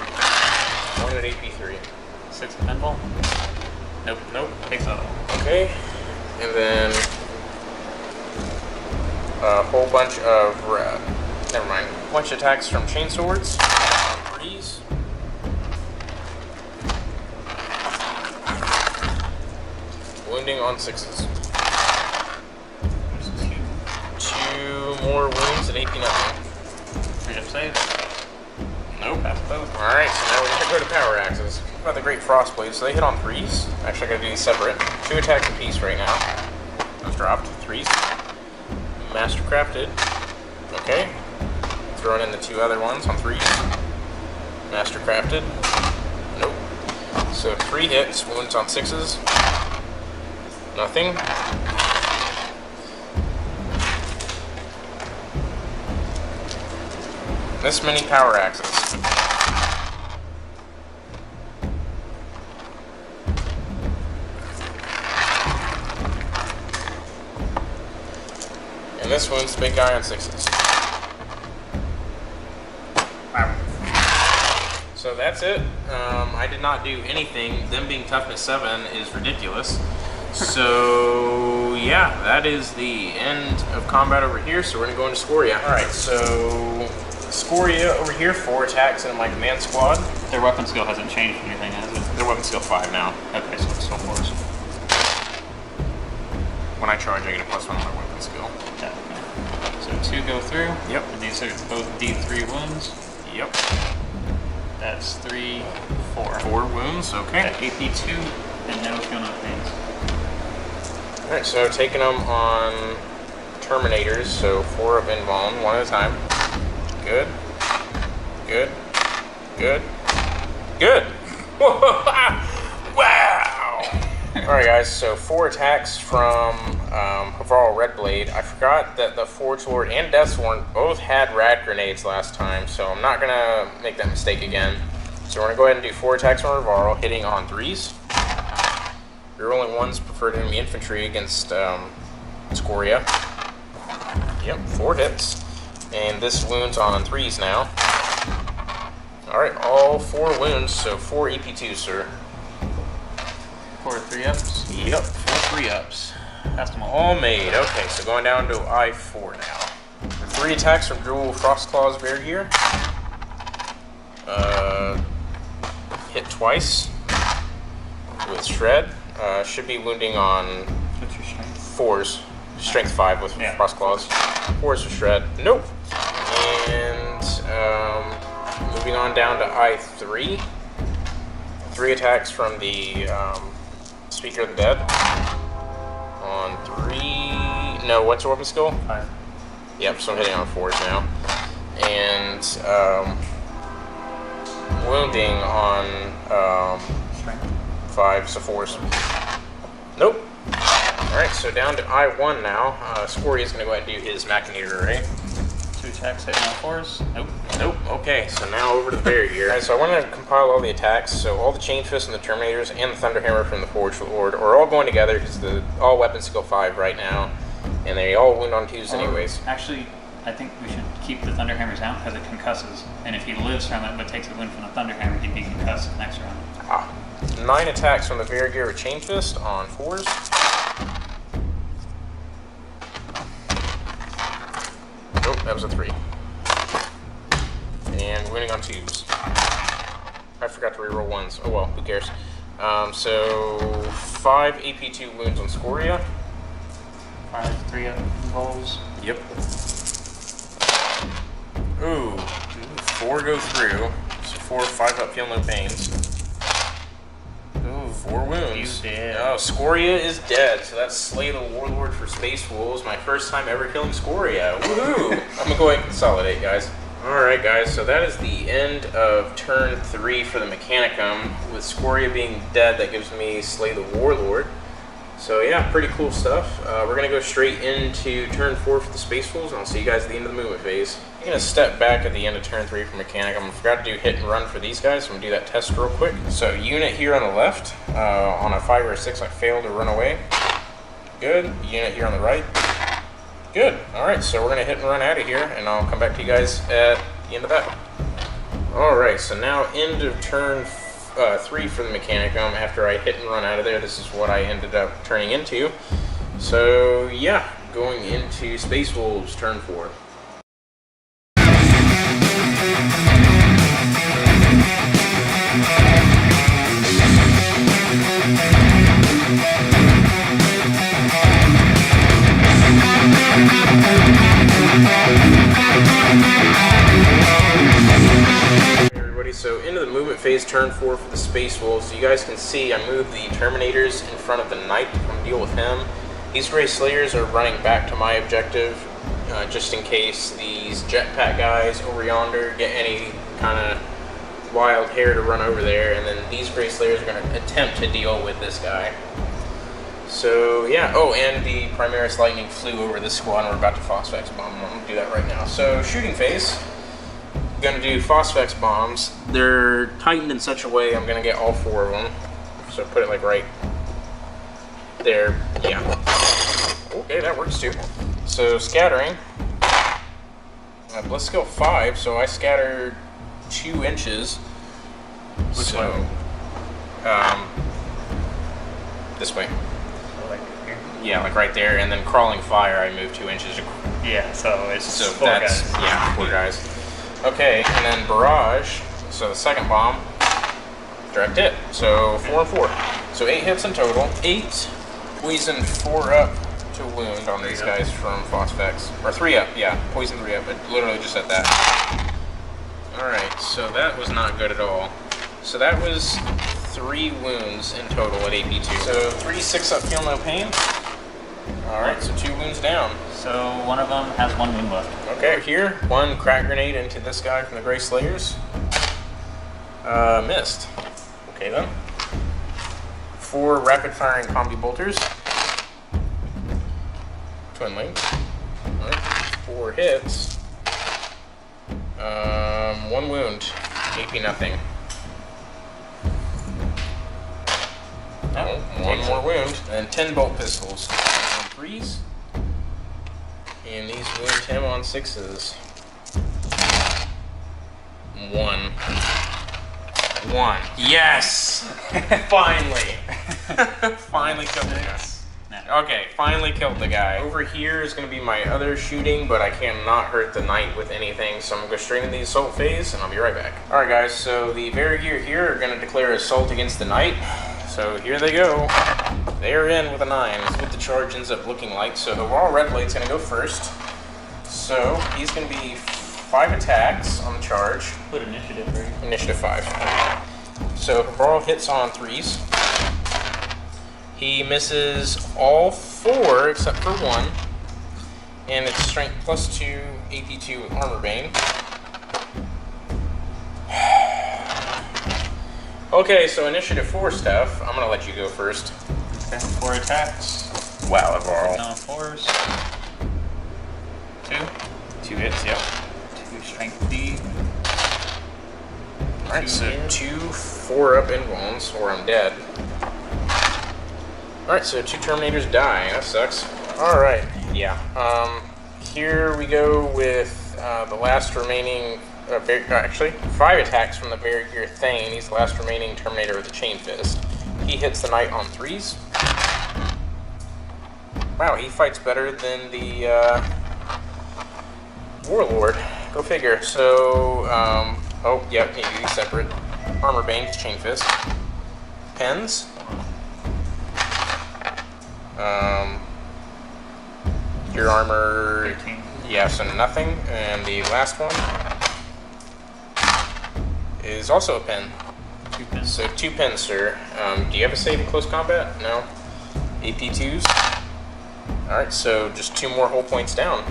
at AP3. 6 at pinball. Nope. Nope. Takes out. Okay. And then a whole bunch of, never mind, a bunch of attacks from chain swords on 3s. Wounding on 6s. There's 2 more wounds at AP nothing. 3 up save. Nope. Pass both. Alright, so now we're going to go to power axes. What about the Great Frostblade? So they hit on 3s. Actually, I gotta do these separate. 2 attacks apiece right now. Those dropped. 3s. Mastercrafted. Okay. Throwing in the 2 other ones on 3s. Mastercrafted. Nope. So 3 hits, wounds on 6s. Nothing. This many power axes. And this one's the big guy on 6s. Wow. So that's it. I did not do anything. Them being toughness 7 is ridiculous. So yeah, that is the end of combat over here. So we're gonna go into Scoria. All right, so Scoria over here, 4 attacks in my command squad. Their weapon skill hasn't changed anything, has it? Their weapon skill 5 now. Okay, so it's still 4s. When I charge, I get a +1 on my weapon skill. Yeah, okay. So 2 go through. Yep. And these are both D3 wounds. Yep. That's 3, 4. 4 wounds, okay. AP2 and no healing pains. Alright, so taking them on Terminators, so 4 of Invuln, 1 at a time. Good. Good. Good. Good! Wow! Alright guys, so 4 attacks from Havral Redblade. I forgot that the Forge Lord and Deathsworn both had rad grenades last time, so I'm not gonna make that mistake again. So we're gonna go ahead and do 4 attacks from Havral, hitting on 3s. Rerolling 1s preferred enemy infantry against Scoria. Yep, 4 hits. And this wounds on 3s now. Alright, all 4 wounds, so 4 EP2, sir. 4 3-ups. Yep, 4 3-ups. Passed them all. All made. Okay, so going down to I4 now. 3 attacks from dual Frost Claws Bear here. Hit twice with Shred. Should be wounding on What's your strength? 4s. Strength 5 with Frost Claws. 4s with Shred. Nope. And moving on down to I3. 3 attacks from the Speaker of the Dead. On 3. No, what's your weapon skill? 5. Yep, so I'm hitting on 4s now. And wounding on Strength. 5, so 4s. Nope. Alright, so down to I1 now. Scoria is going to go ahead and do his Machinator Array. 2 attacks hitting on 4s. Nope. Nope. Okay, so now over to the barrier here. Alright, so I want to compile all the attacks. So all the Chain Fist and the Terminators and the Thunderhammer from the Forge Lord are all going together because the all weapon skill 5 right now. And they all wound on 2s anyways. Actually, I think we should keep the Thunderhammers out because it concusses. And if he lives from it but takes a wound from the Thunderhammer, he'd be concussed next round. 9 attacks from the Varigir with Chain Fist on 4s. Nope, that was a 3. And winning on 2s. I forgot to reroll 1s. Oh well, who cares? So 5 AP2 wounds on Scoria. 5 3-up rolls. Yep. Ooh, 4 go through. So 4, 5 up, feel no pains. Ooh, 4 wounds. He's dead. Oh, Scoria is dead. So that's Slay the Warlord for Space Wolves. My first time ever killing Scoria. Woohoo! I'm gonna go ahead and consolidate, guys. Alright, guys, so that is the end of turn 3 for the Mechanicum. With Scoria being dead, that gives me Slay the Warlord. So yeah, pretty cool stuff. We're going to go straight into turn 4 for the Space Wolves, and I'll see you guys at the end of the movement phase. I'm going to step back at the end of turn 3 for Mechanicum. I forgot to do hit and run for these guys, so I'm going to do that test real quick. So unit here on the left, on a 5 or a 6, I failed to run away. Good. Unit here on the right. Good. Alright, so we're going to hit and run out of here, and I'll come back to you guys at the end of that. Alright, so now end of turn 3 for the Mechanicum. After I hit and run out of there, this is what I ended up turning into. So yeah, going into Space Wolves turn 4. So into the movement phase, turn 4 for the Space Wolves. So you guys can see I moved the Terminators in front of the Knight to come deal with him. These Grey Slayers are running back to my objective, just in case these jetpack guys over yonder get any kind of wild hair to run over there, and then these Grey Slayers are going to attempt to deal with this guy. So yeah, oh, and the Primaris Lightning flew over this squad, and we're about to Phosphex bomb. I'm going to do that right now. So shooting phase. Going to do Phosphex bombs. They're tightened in such a way I'm going to get all 4 of them. So put it like right there. Yeah. Okay, that works too. So scattering. Bliss skill 5, so I scattered 2 inches. Which so, way? This way. So like here? Yeah, like right there. And then crawling fire, I moved 2 inches. Yeah, so it's So 4 that's, guys. yeah, 4 guys. Okay, and then barrage, so the second bomb, direct hit, so 4 and 4. So 8 hits in total, 8 poison 4 up to wound on these guys from Phosphex, or 3 up, yeah, poison 3 up, it literally just said that. Alright, so that was not good at all. So that was 3 wounds in total at AP2. So 3 6 up, feel no pain. Alright, so 2 wounds down. So one of them has 1 wound left. Okay, here, 1 crack grenade into this guy from the Grey Slayers. Missed. Okay then. 4 rapid firing combi bolters. Twin link. Alright, 4 hits. 1 wound. AP nothing. Oh, 1 more wound. And 10 bolt pistols. On 3s. And these wound him on 6s. 1. Yes! Finally! Finally killed the guy. Nah. Okay, finally killed the guy. Over here is going to be my other shooting, but I cannot hurt the knight with anything, so I'm going to go straight into the assault phase, and I'll be right back. Alright guys, so the Varigir here are going to declare assault against the knight. So here they go. They're in with a 9. That's what the charge ends up looking like. So the raw red blade's going to go first. So he's going to be 5 attacks on the charge. What initiative are you? Initiative 5. So Raw hits on 3s. He misses all 4 except for 1. And it's strength +2, AP2 with armor bane. Okay, so initiative 4 stuff. I'm gonna let you go first. Okay, 4 attacks. Wow, Varl. No 4s. 2. 2 hits, yep. 2 strength D. Alright, so 2 4-up invulns, or I'm dead. Alright, so 2 Terminators die. That sucks. Alright, yeah. Here we go with the last remaining... actually, 5 attacks from the Varigir Thane. He's the last remaining Terminator with the Chain Fist. He hits the Knight on 3s. Wow, he fights better than the Warlord. Go figure. So, oh, yep, he's separate. Armor Bane, Chain Fist. Pens. Your armor... 13. Yeah, so nothing. And the last one is also a pen. 2 pins. So 2 pens, sir. Do you have a save in close combat? No? AP2s? Alright, so just 2 more whole points down.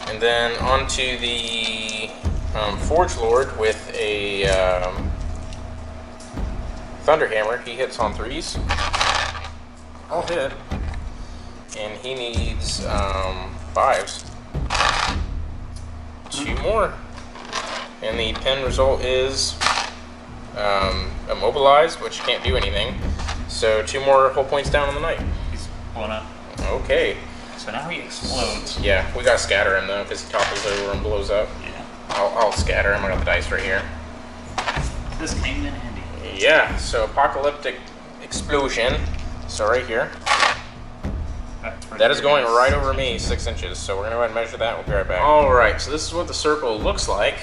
And then on to the Forge Lord with a Thunderhammer. He hits on 3s. All hit. And he needs 5s. 2 more. And the pen result is immobilized, which can't do anything. So 2 more whole points down on the knight. He's blown up. Okay. So now he explodes. Yeah, we gotta scatter him though, because he topples over and blows up. Yeah. I'll scatter him. I got the dice right here. This came in handy. Yeah, so apocalyptic explosion. So right here. That is going right over me, 6 inches. So we're gonna go ahead and measure that. We'll be right back. All right, so this is what the circle looks like.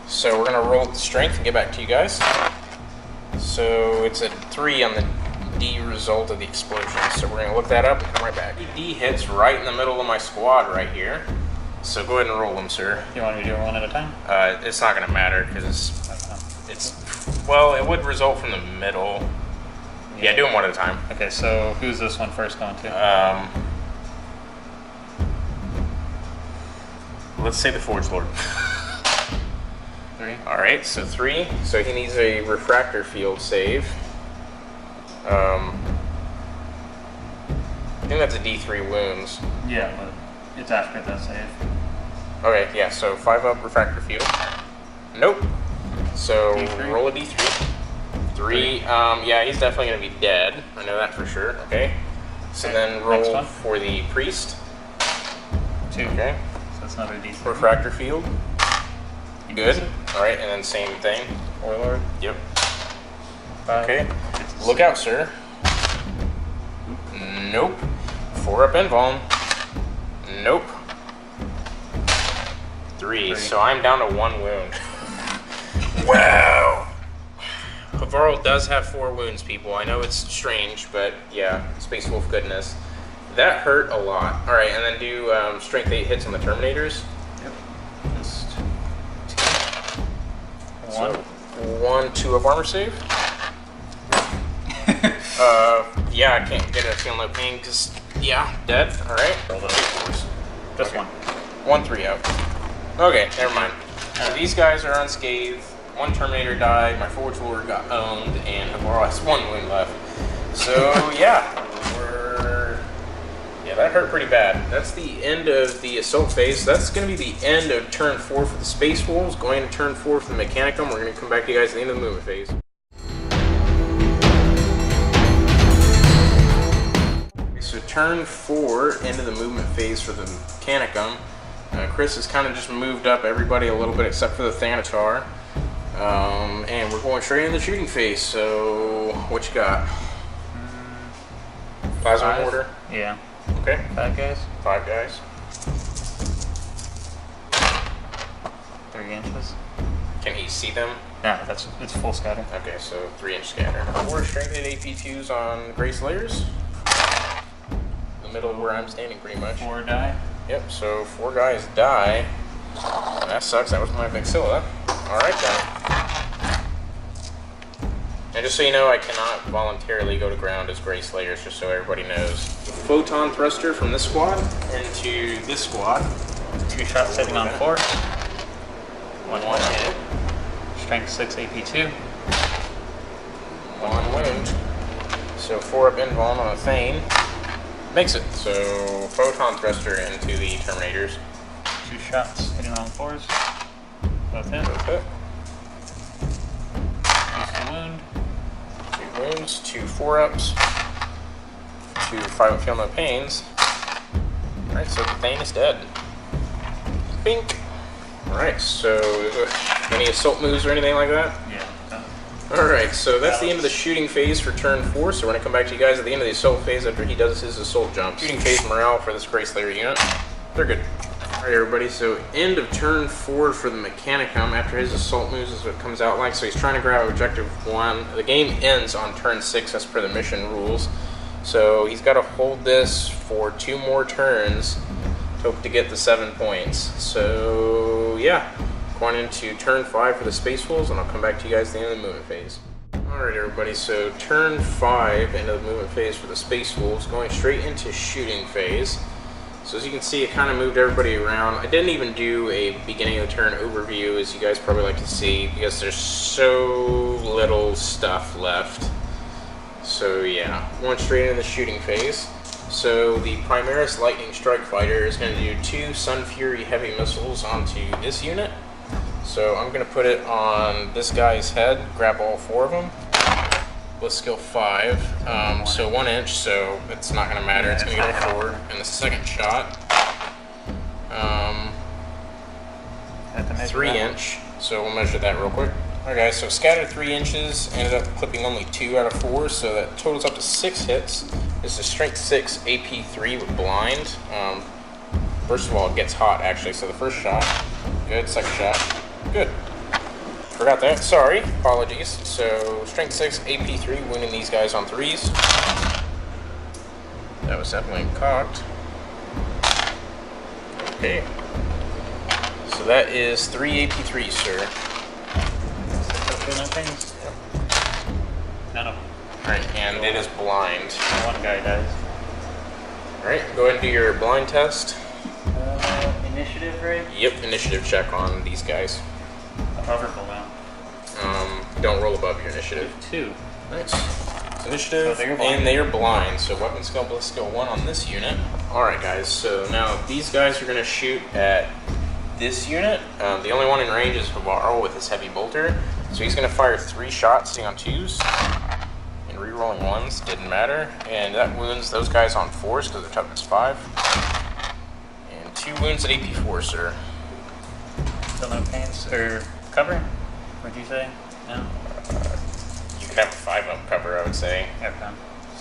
So we're gonna roll the strength and get back to you guys. So it's a 3 on the D result of the explosion. So we're gonna look that up and come right back. D hits right in the middle of my squad right here. So go ahead and roll them, sir. You want me to do it one at a time? It's not gonna matter because well, it would result from the middle. Yeah, do them one at a time. Okay, so who's this one first going to? Let's say the Forge Lord. 3. Alright, so 3. So he needs a refractor field save. I think that's a D3 wounds. Yeah, but it's after that save. Okay, yeah, so 5-up refractor field. Nope. So D3? roll a D3. 3. Yeah, he's definitely going to be dead. I know that for sure. Okay. So Okay, then next roll one. for the priest. 2. Okay. So that's another D3. Refractor field. You Good. miss it. Alright, and then same thing. Warlord. Yep. 5. Okay. It's Look out, sir. Nope. 4-up invuln. Nope. 3. So I'm down to 1 wound. Wow. Havarl does have 4 wounds, people. I know it's strange, but yeah, Space Wolf goodness. That hurt a lot. Alright, and then do strength 8 hits on the Terminators. Yep. Just 2. So 1, 2 of armor save. Yeah, I can't get a feel no pain because, yeah, dead. Alright. Just Okay. 1. 1 3 out. Okay, never mind. So these guys are unscathed. 1 Terminator died, my Forge Lord got owned, and Havarl has 1 wound left. So, yeah, that hurt pretty bad. That's the end of the assault phase. That's going to be the end of turn 4 for the Space Wolves. Going to turn 4 for the Mechanicum. We're going to come back to you guys at the end of the movement phase. So turn 4 into the movement phase for the Mechanicum. Chris has kind of just moved up everybody a little bit except for the Thanatar. And we're going straight into the shooting phase. So what you got? Plasma 5? mortar? Yeah. Okay. 5 guys? 5 guys. 3 inches. Can he see them? No, it's full scatter. Okay, so 3-inch scatter. 4 strengthened AP2s on Gray Slayers. The middle where I'm standing, pretty much. 4 die. Yep, so 4 guys die. That sucks, that was my Meixsell. Alright then. And just so you know, I cannot voluntarily go to ground as Gray Slayers, just so everybody knows. The photon thruster from this squad into this squad. 2 shots hitting on 4. 1 hit. Strength 6 AP2. 1 wound. So 4 up invuln on a Thane. Makes it. So photon thruster into the Terminators. 2 shots hitting on 4s. Both hit. Both hit. Use the wound. 2 wounds, 2 4-ups, 2 5 feel no pains. Alright, so the Thane is dead. Bink! Alright, so any assault moves or anything like that? Yeah. Alright, so that's the end of the shooting phase for turn 4, so we're going to come back to you guys at the end of the assault phase after he does his assault jump. Shooting phase morale for this Gray Slayer unit. They're good. Alright everybody, so end of turn 4 for the Mechanicum after his assault moves is what it comes out like. So he's trying to grab objective 1. The game ends on turn 6 as per the mission rules. So he's got to hold this for 2 more turns to hope to get the 7 points. So yeah, going into turn 5 for the Space Wolves, and I'll come back to you guys at the end of the movement phase. Alright everybody, so turn 5 into the movement phase for the Space Wolves, going straight into shooting phase. So as you can see, it kind of moved everybody around. I didn't even do a beginning of the turn overview, as you guys probably like to see, because there's so little stuff left. So yeah, going straight into the shooting phase. So the Primaris Lightning Strike Fighter is going to do 2 Sun Fury heavy missiles onto this unit. So I'm going to put it on this guy's head, grab all 4 of them. With skill 5, so 1 inch, so it's not going to matter, it's going to go 4. And the second shot, 3 inch, so we'll measure that real quick. Okay, so scattered 3 inches, ended up clipping only 2 out of 4, so that totals up to 6 hits. This is strength 6 AP3 with blind. First of all, it gets hot actually, so the first shot, good, second shot, good. Forgot that, sorry, apologies. So, strength 6, AP3, wounding these guys on 3s. That was definitely cocked. Okay. So that is 3 AP3s, sir. None of them. Alright, and it is blind. 1 guy dies. Alright, go ahead and do your blind test. Initiative, right? Yep, initiative check on these guys. Powerful now. Don't roll above your initiative. 2. Nice. So initiative, So and they are blind, so weapon skill plus skill 1 on this unit. Alright guys, so now these guys are going to shoot at this unit. The only one in range is Havarl with his heavy bolter. So he's going to fire 3 shots sitting on 2s. And re-rolling 1s, didn't matter. And that wounds those guys on 4s because their toughness 5. And 2 wounds at AP4, sir. Still no pains, or cover? What'd you say? No? You could have a 5-up cover, I would say. Okay.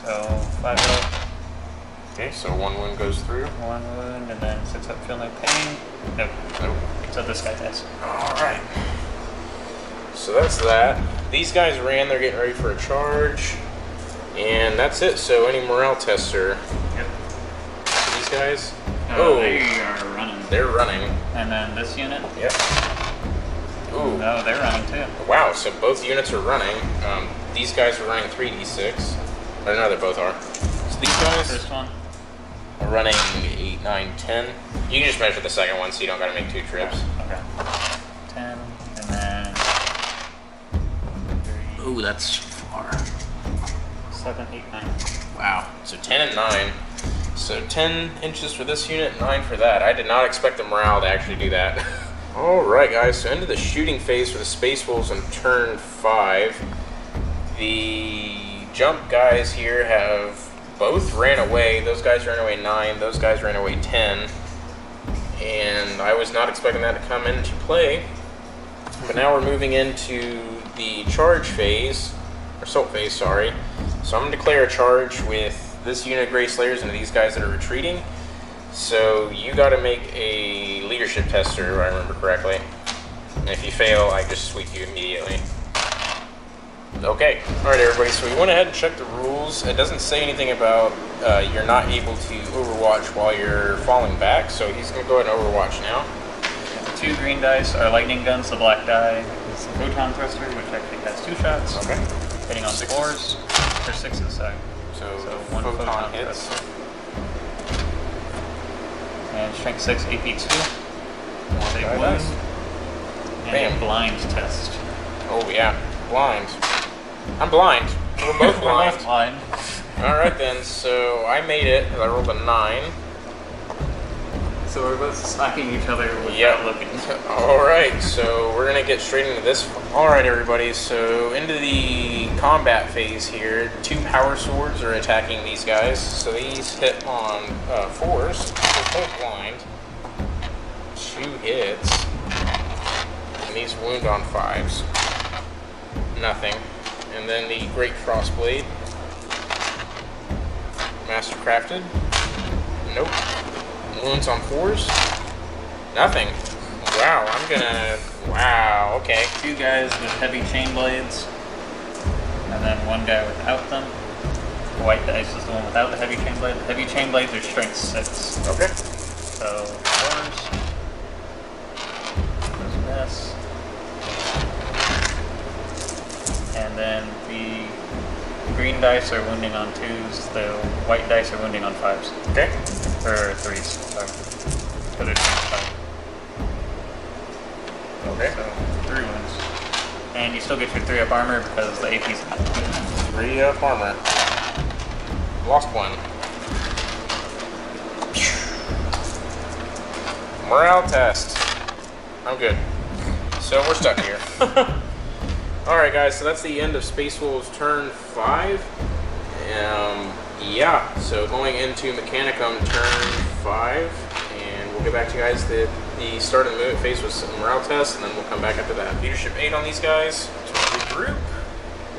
So, 5 health. Okay, so 1 wound goes through. 1 wound, and then 6 up, feel no pain. Nope. Nope. So this guy dies. Alright. So that's that. These guys ran, they're getting ready for a charge. And that's it. So any morale tests, sir? Yep. These guys? They are running. They're running. And then this unit? Yep. Ooh. No, they're running too. Wow, so both units are running. These guys are running 3d6. Or no, they both are. So these guys First one? are running 8, 9, 10. You can just measure the second one so you don't gotta make 2 trips. Okay. 10, and then 3, Ooh, that's far. 7, 8, 9. Wow. So 10 and 9. So 10 inches for this unit, 9 for that. I did not expect the morale to actually do that. Alright guys, so into the shooting phase for the Space Wolves on turn 5. The jump guys here have both ran away. Those guys ran away 9, those guys ran away 10. And I was not expecting that to come into play. But now we're moving into the charge phase, or assault phase, sorry. So I'm going to declare a charge with this unit of Gray Slayers into these guys that are retreating. So you got to make a leadership tester, if I remember correctly. And if you fail, I just sweep you immediately. Okay, alright everybody, so we went ahead and checked the rules. It doesn't say anything about you're not able to overwatch while you're falling back, so he's going to go ahead and overwatch now. The 2 green dice are lightning guns, the black die is the photon thruster, which actually has 2 shots. Okay. Hitting on 4s, or 6s, sorry. So 1 photon hits. thruster. And strength 6, AP 2. Save die wound. dice. And Bam. a blind test. Oh yeah, blind. I'm blind. We're both blind. Both blind. Alright then, so I made it. I rolled a 9. So we're both smacking each other without Yep. looking. Alright, so we're going to get straight into this. Alright everybody, so into the combat phase here. 2 power swords are attacking these guys. So these hit on 4s. They're both blind. 2 hits. And these wound on 5s. Nothing. And then the Great Frostblade. Mastercrafted. Nope. Wounds on 4s. Nothing. Wow, I'm gonna... Wow, okay. 2 guys with heavy chain blades. And then 1 guy without them. The white dice is the one without the heavy chain blade. The heavy chain blades are strength 6. Okay. So 4s. There's this. And then the green dice are wounding on 2s, the white dice are wounding on 5s. Okay. Or 3s, sorry. Because they're 5. Okay. So 3 wounds. And you still get your 3 up armor because the AP's not. 3 up armor. Lost 1. Morale test. I'm good. So we're stuck here. Alright guys, so that's the end of Space Wolves turn 5. Yeah, so going into Mechanicum turn 5, and we'll get back to you guys. The start of the movement phase was some morale tests, and then we'll come back after that. Leadership 8 on these guys to regroup.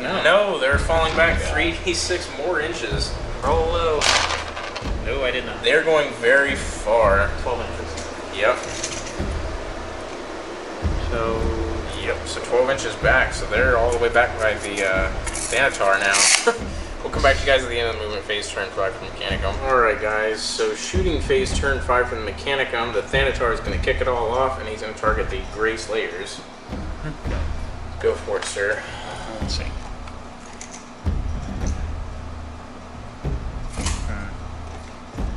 No, they're falling back 3d6 more inches. Roll low. No, I did not. They're going very far. 12 inches. Yep. So Yep, so 12 inches back, so they're all the way back by the Thanatar now. We'll come back to you guys at the end of the movement phase, turn 5 from Mechanicum. Alright guys, so shooting phase, turn 5 from the Mechanicum. The Thanatar is going to kick it all off, and he's going to target the Gray Slayers. Go for it, sir. let's see.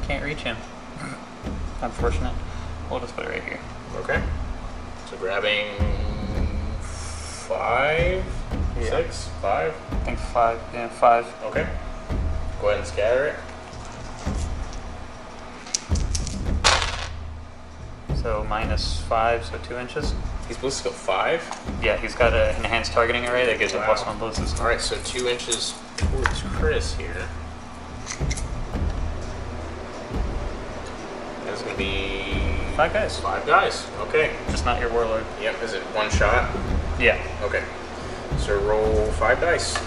Can't reach him. Unfortunate. We'll just put it right here. Okay. So grabbing 5, 6, 5. I think 5. Yeah, 5. Okay. Go ahead and scatter it. So -5, so 2 inches. He's ballistic skill 5. Yeah, he's got an enhanced targeting array that gives him +1 ballistic skill. Alright, so 2 inches towards Chris here. That's going to be 5 guys. 5 guys. Okay. Just not your warlord. Yep. Is it 1 shot? Yeah. Okay. So roll 5 dice.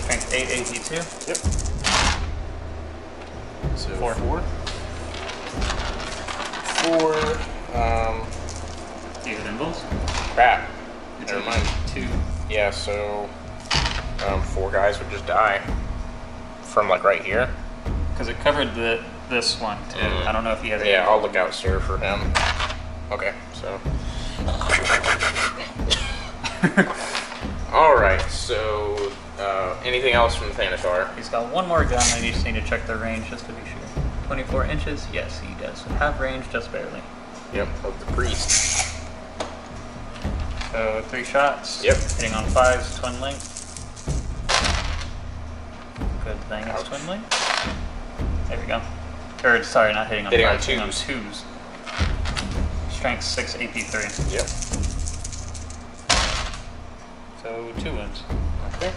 Strength 8, AP 2. Yep. So 4. 4. Do you have nimbles? Crap. It's Never mind. 2. Yeah, so 4 guys would just die from like right here. Because it covered this one too. I don't know if he has. Yeah, I'll look out, sir, for him. Okay, so. Alright, so anything else from the Thanatar? He's got 1 more gun. I just need to check the range just to be sure. 24 inches. Yes, he does have range, just barely. Yep, of the priest. So 3 shots. Yep. Hitting on 5s, twin link. Good thing it's twin link. There we go. Or sorry, not hitting on Hitting on 5s, hitting on 2s. 2s. Strength 6, AP 3. Yep. So 2 wounds. Okay.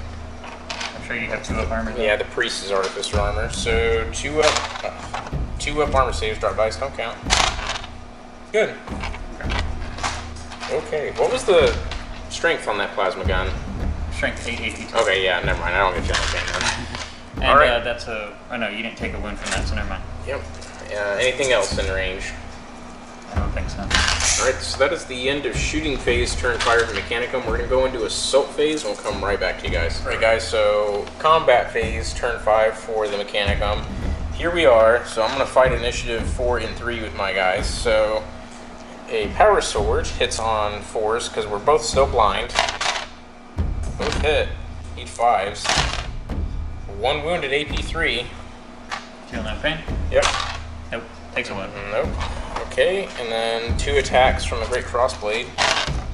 I'm sure you have 2 up armor. Though. Yeah, the priest is artificer armor. So 2 up armor saves, drop dice don't count. Good. Okay, what was the strength on that plasma gun? strength 8 AP 2. Okay, yeah, never mind. I don't get you anything then. And All right. that's a... Oh no, you didn't take a wound from that, so never mind. Yep. Anything else in range? I don't think so. Alright, so that is the end of shooting phase, turn 5 for Mechanicum. We're going to go into assault phase, and we'll come right back to you guys. Alright guys, so combat phase, turn 5 for the Mechanicum. Here we are, so I'm going to fight initiative 4 and 3 with my guys. So, a power sword hits on 4s, because we're both still blind. Both hit, each 5s. 1 wound at AP 3. Feel no pain? Yep. Nope. Takes a wound. Nope. Okay, and then 2 attacks from the Great Crossblade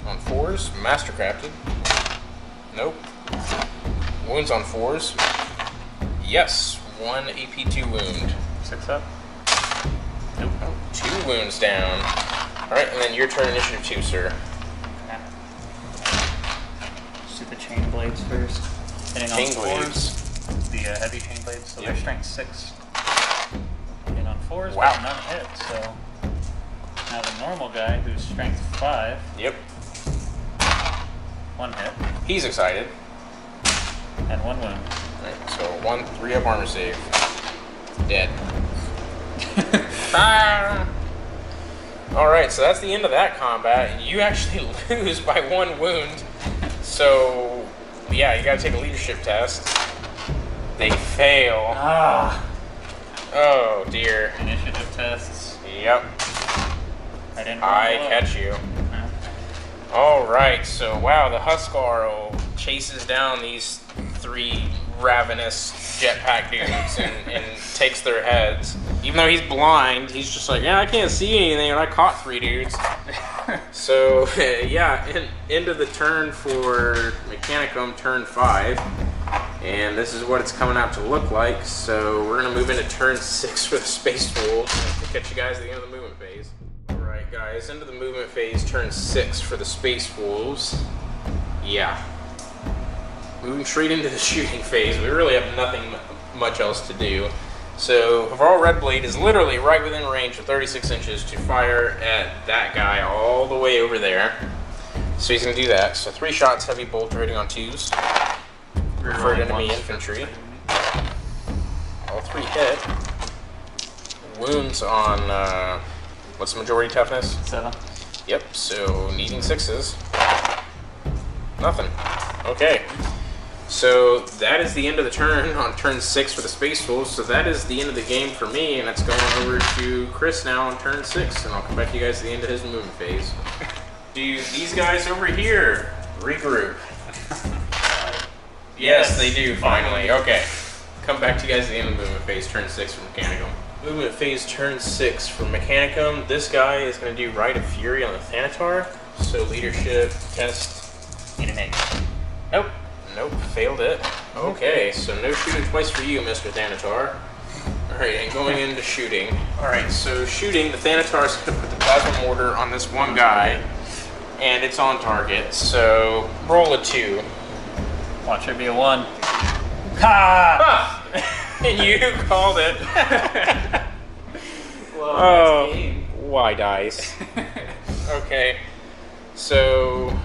on 4s. Mastercrafted. Nope. Wounds on 4s. Yes, 1 AP2 wound. 6 up? Nope. 2 wounds down. Alright, and then your turn, initiative 2, sir. Okay. Let's do the chain blades first. Hitting on Chain 4s. blades. The heavy chain blades, so Yep. they're strength 6. Hitting on 4s, Wow. but none hit, so... Now the normal guy, who's strength 5, Yep. 1 hit, He's excited. and 1 wound. Alright, so 1 3-up armor save. Dead. Ah! Alright, so that's the end of that combat. You actually lose by 1 wound. So, yeah, you gotta take a leadership test. They fail. Ah! Oh dear. Initiative tests. Yep. I didn't roll I well. catch you. No. Alright, so wow, the Huskarl chases down these 3 ravenous jetpack dudes and takes their heads. Even though he's blind, he's just like, yeah, I can't see anything, and I caught 3 dudes. So, yeah, end of the turn for Mechanicum, turn 5. And this is what it's coming out to look like. So we're going to move into turn 6 for the Space Wolves. I'll catch you guys at the end of the movement phase. Alright guys, into the movement phase, turn 6 for the Space Wolves. Yeah. Moving straight into the shooting phase. We really have nothing much else to do. So, Havarl Red Blade is literally right within range of 36 inches to fire at that guy all the way over there. So he's going to do that. So 3 shots, heavy bolt rating on 2s. Preferred enemy infantry. All 3 hit. Wounds on, what's the majority toughness? 7. Yep, so needing 6s. Nothing. Okay. So that is the end of the turn on turn 6 for the Space Wolves. So that is the end of the game for me, and it's going over to Chris now on turn 6, and I'll come back to you guys at the end of his movement phase. Do these guys over here regroup? Yes, they do, finally. Okay. Come back to you guys at the end of the movement phase, turn 6 for Mechanicum. Movement phase, turn 6 for Mechanicum. This guy is going to do Rite of Fury on the Thanatar. So leadership test. Need an 8. Nope. Nope, failed it. Okay, so no shooting twice for you, Mr. Thanatar. Alright, and going into shooting. Alright, so shooting, the Thanatar is going to put the plasma mortar on this one guy, and it's on target, so roll a 2. Watch it be a 1. Ha! And you called it. Well, Oh, that's game. why dice? Okay, so,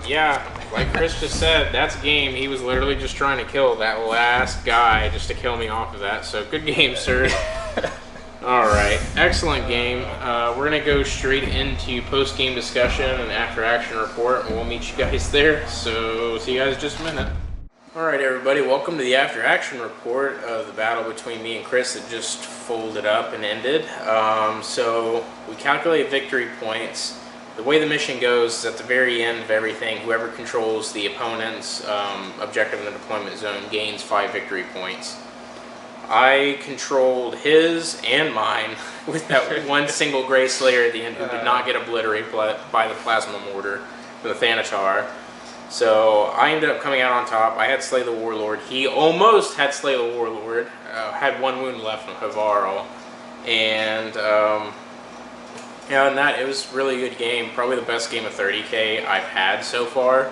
yeah, like Chris just said, that's game. He was literally just trying to kill that last guy just to kill me off of that, so good game, sir. Alright, excellent game. We're going to go straight into post-game discussion and after-action report, and we'll meet you guys there, so see you guys in just a minute. Alright everybody, welcome to the after-action report of the battle between me and Chris that just folded up and ended. So we calculate victory points. The way the mission goes is at the very end of everything, whoever controls the opponent's objective in the deployment zone gains 5 victory points. I controlled his and mine with that one single Grey Slayer at the end who did not get obliterated by the plasma mortar from the Thanatar. So I ended up coming out on top. I had Slay the Warlord. He almost had Slay the Warlord. Had 1 wound left from Havarl. And yeah, in that, it was a really good game. Probably the best game of 30K I've had so far.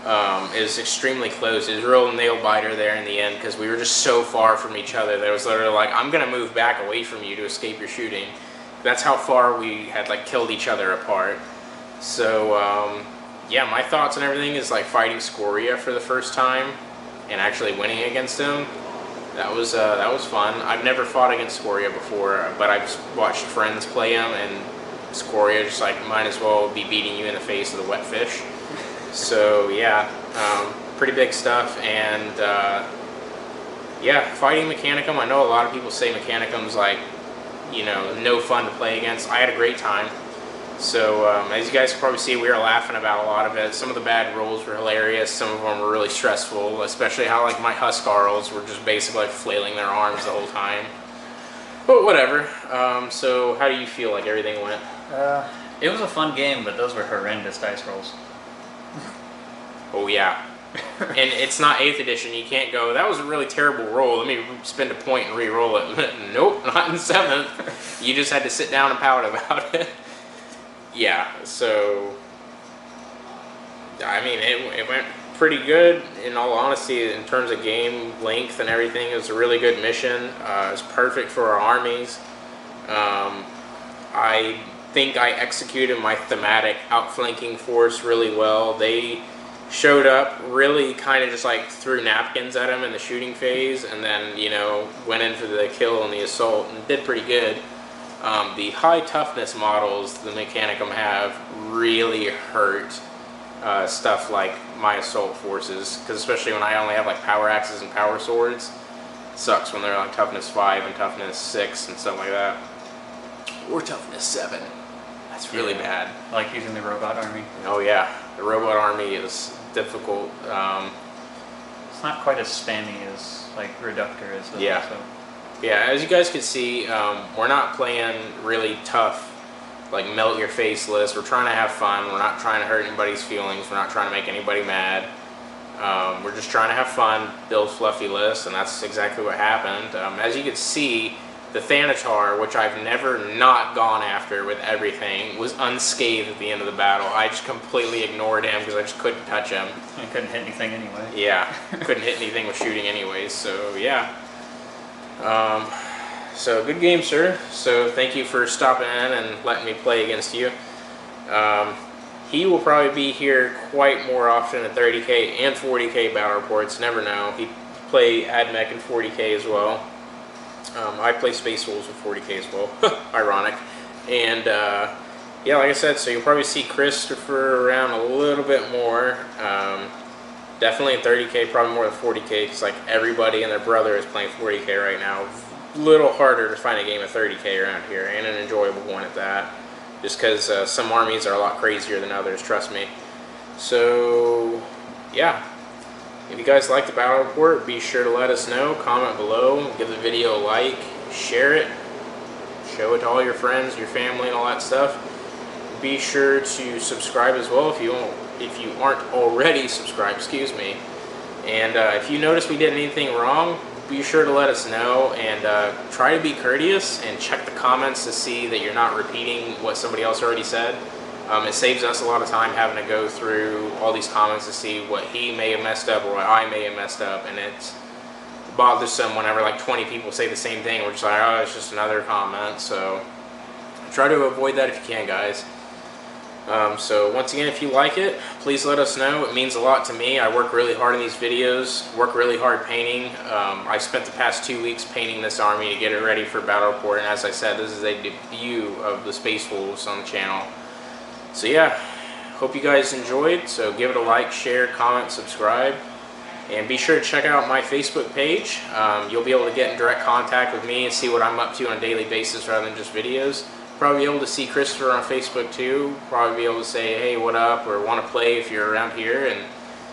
It was extremely close. It was a real nail biter there in the end because we were just so far from each other that it was literally like, I'm going to move back away from you to escape your shooting. That's how far we had like killed each other apart. So yeah, my thoughts and everything is like fighting Scoria for the first time and actually winning against him. That was fun. I've never fought against Scoria before, but I've watched friends play him, and Scoria just like might as well be beating you in the face with a wet fish. So yeah, pretty big stuff. And yeah, fighting Mechanicum. I know a lot of people say Mechanicum's like, you know, no fun to play against. I had a great time. So as you guys can probably see, we were laughing about a lot of it. Some of the bad rolls were hilarious. Some of them were really stressful, especially how like my Huskarls were just basically like flailing their arms the whole time. But whatever. So how do you feel like everything went? It was a fun game, but those were horrendous dice rolls. Oh yeah. And it's not 8th edition. You can't go, that was a really terrible roll, let me spend a point and re-roll it. Nope, not in 7th. You just had to sit down and pout about it. Yeah, so I mean, it went pretty good, in all honesty, in terms of game length and everything. It was a really good mission. It was perfect for our armies. I think I executed my thematic outflanking force really well. They showed up, really kind of just like threw napkins at him in the shooting phase, and then, you know, went in for the kill and the assault and did pretty good. The high toughness models the Mechanicum have really hurt stuff like my assault forces, because especially when I only have like power axes and power swords, it sucks when they're like toughness 5 and toughness 6 and stuff like that, or toughness 7. That's really bad. Like using the robot army. Oh yeah, the robot army is difficult. It's not quite as spammy as like Reductor is. Yeah. So. Yeah, as you guys can see, we're not playing really tough, like melt your face lists. We're trying to have fun. We're not trying to hurt anybody's feelings. We're not trying to make anybody mad. We're just trying to have fun, build fluffy lists, and that's exactly what happened. As you can see, the Thanatar, which I've never not gone after with everything, was unscathed at the end of the battle. I just completely ignored him because I just couldn't touch him. I couldn't hit anything anyway. Yeah, couldn't hit anything with shooting anyways, so yeah. So good game, sir. So thank you for stopping in and letting me play against you. He will probably be here quite more often at 30k and 40k battle reports. Never know. He play AdMech and 40k as well. I play Space Wolves with 40k as well. Ironic. And yeah, like I said, so you'll probably see Christopher around a little bit more. Definitely in 30k, probably more than 40k, because like everybody and their brother is playing 40k right now. A little harder to find a game of 30k around here, and an enjoyable one at that. Just because some armies are a lot crazier than others, trust me. So yeah, if you guys like the battle report, be sure to let us know. Comment below, give the video a like, share it, show it to all your friends, your family, and all that stuff. Be sure to subscribe as well if you aren't already subscribed, excuse me. And if you notice we did anything wrong, be sure to let us know, and try to be courteous and check the comments to see that you're not repeating what somebody else already said. It saves us a lot of time having to go through all these comments to see what he may have messed up or what I may have messed up, and it's bothersome whenever like 20 people say the same thing. We're just like, oh, it's just another comment. So try to avoid that if you can, guys. So once again, if you like it, please let us know. It means a lot to me. I work really hard in these videos, work really hard painting. I spent the past 2 weeks painting this army to get it ready for battle report, and as I said, this is a debut of the Space Wolves on the channel. So yeah, hope you guys enjoyed. So give it a like, share, comment, subscribe, and be sure to check out my Facebook page. You'll be able to get in direct contact with me and see what I'm up to on a daily basis rather than just videos. Probably be able to see Christopher on Facebook too. Probably be able to say, hey, what up, or want to play if you're around here, and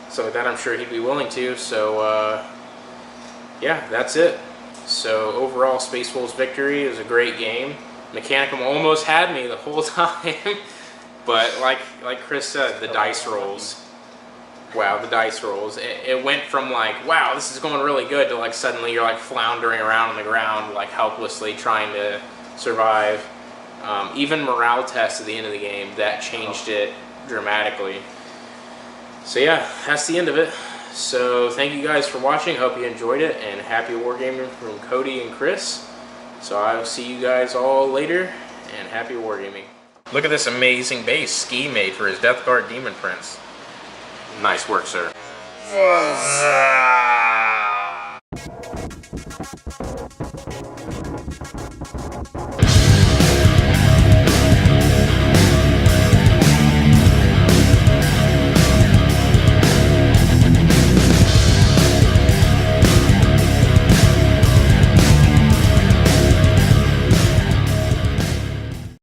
stuff like that. I'm sure he'd be willing to. So yeah, that's it. So overall, Space Wolves victory. It was a great game. Mechanicum almost had me the whole time. But like Chris said, the dice rolls. Wow, the dice rolls. It went from like, wow, this is going really good, to like suddenly you're like floundering around on the ground, like helplessly trying to survive. Even morale tests at the end of the game, that changed it dramatically. So yeah, that's the end of it. So thank you guys for watching. Hope you enjoyed it, and happy wargaming from Cody and Chris. So I will see you guys all later, and happy wargaming. Look at this amazing base Ski made for his Death Guard Demon Prince. Nice work, sir.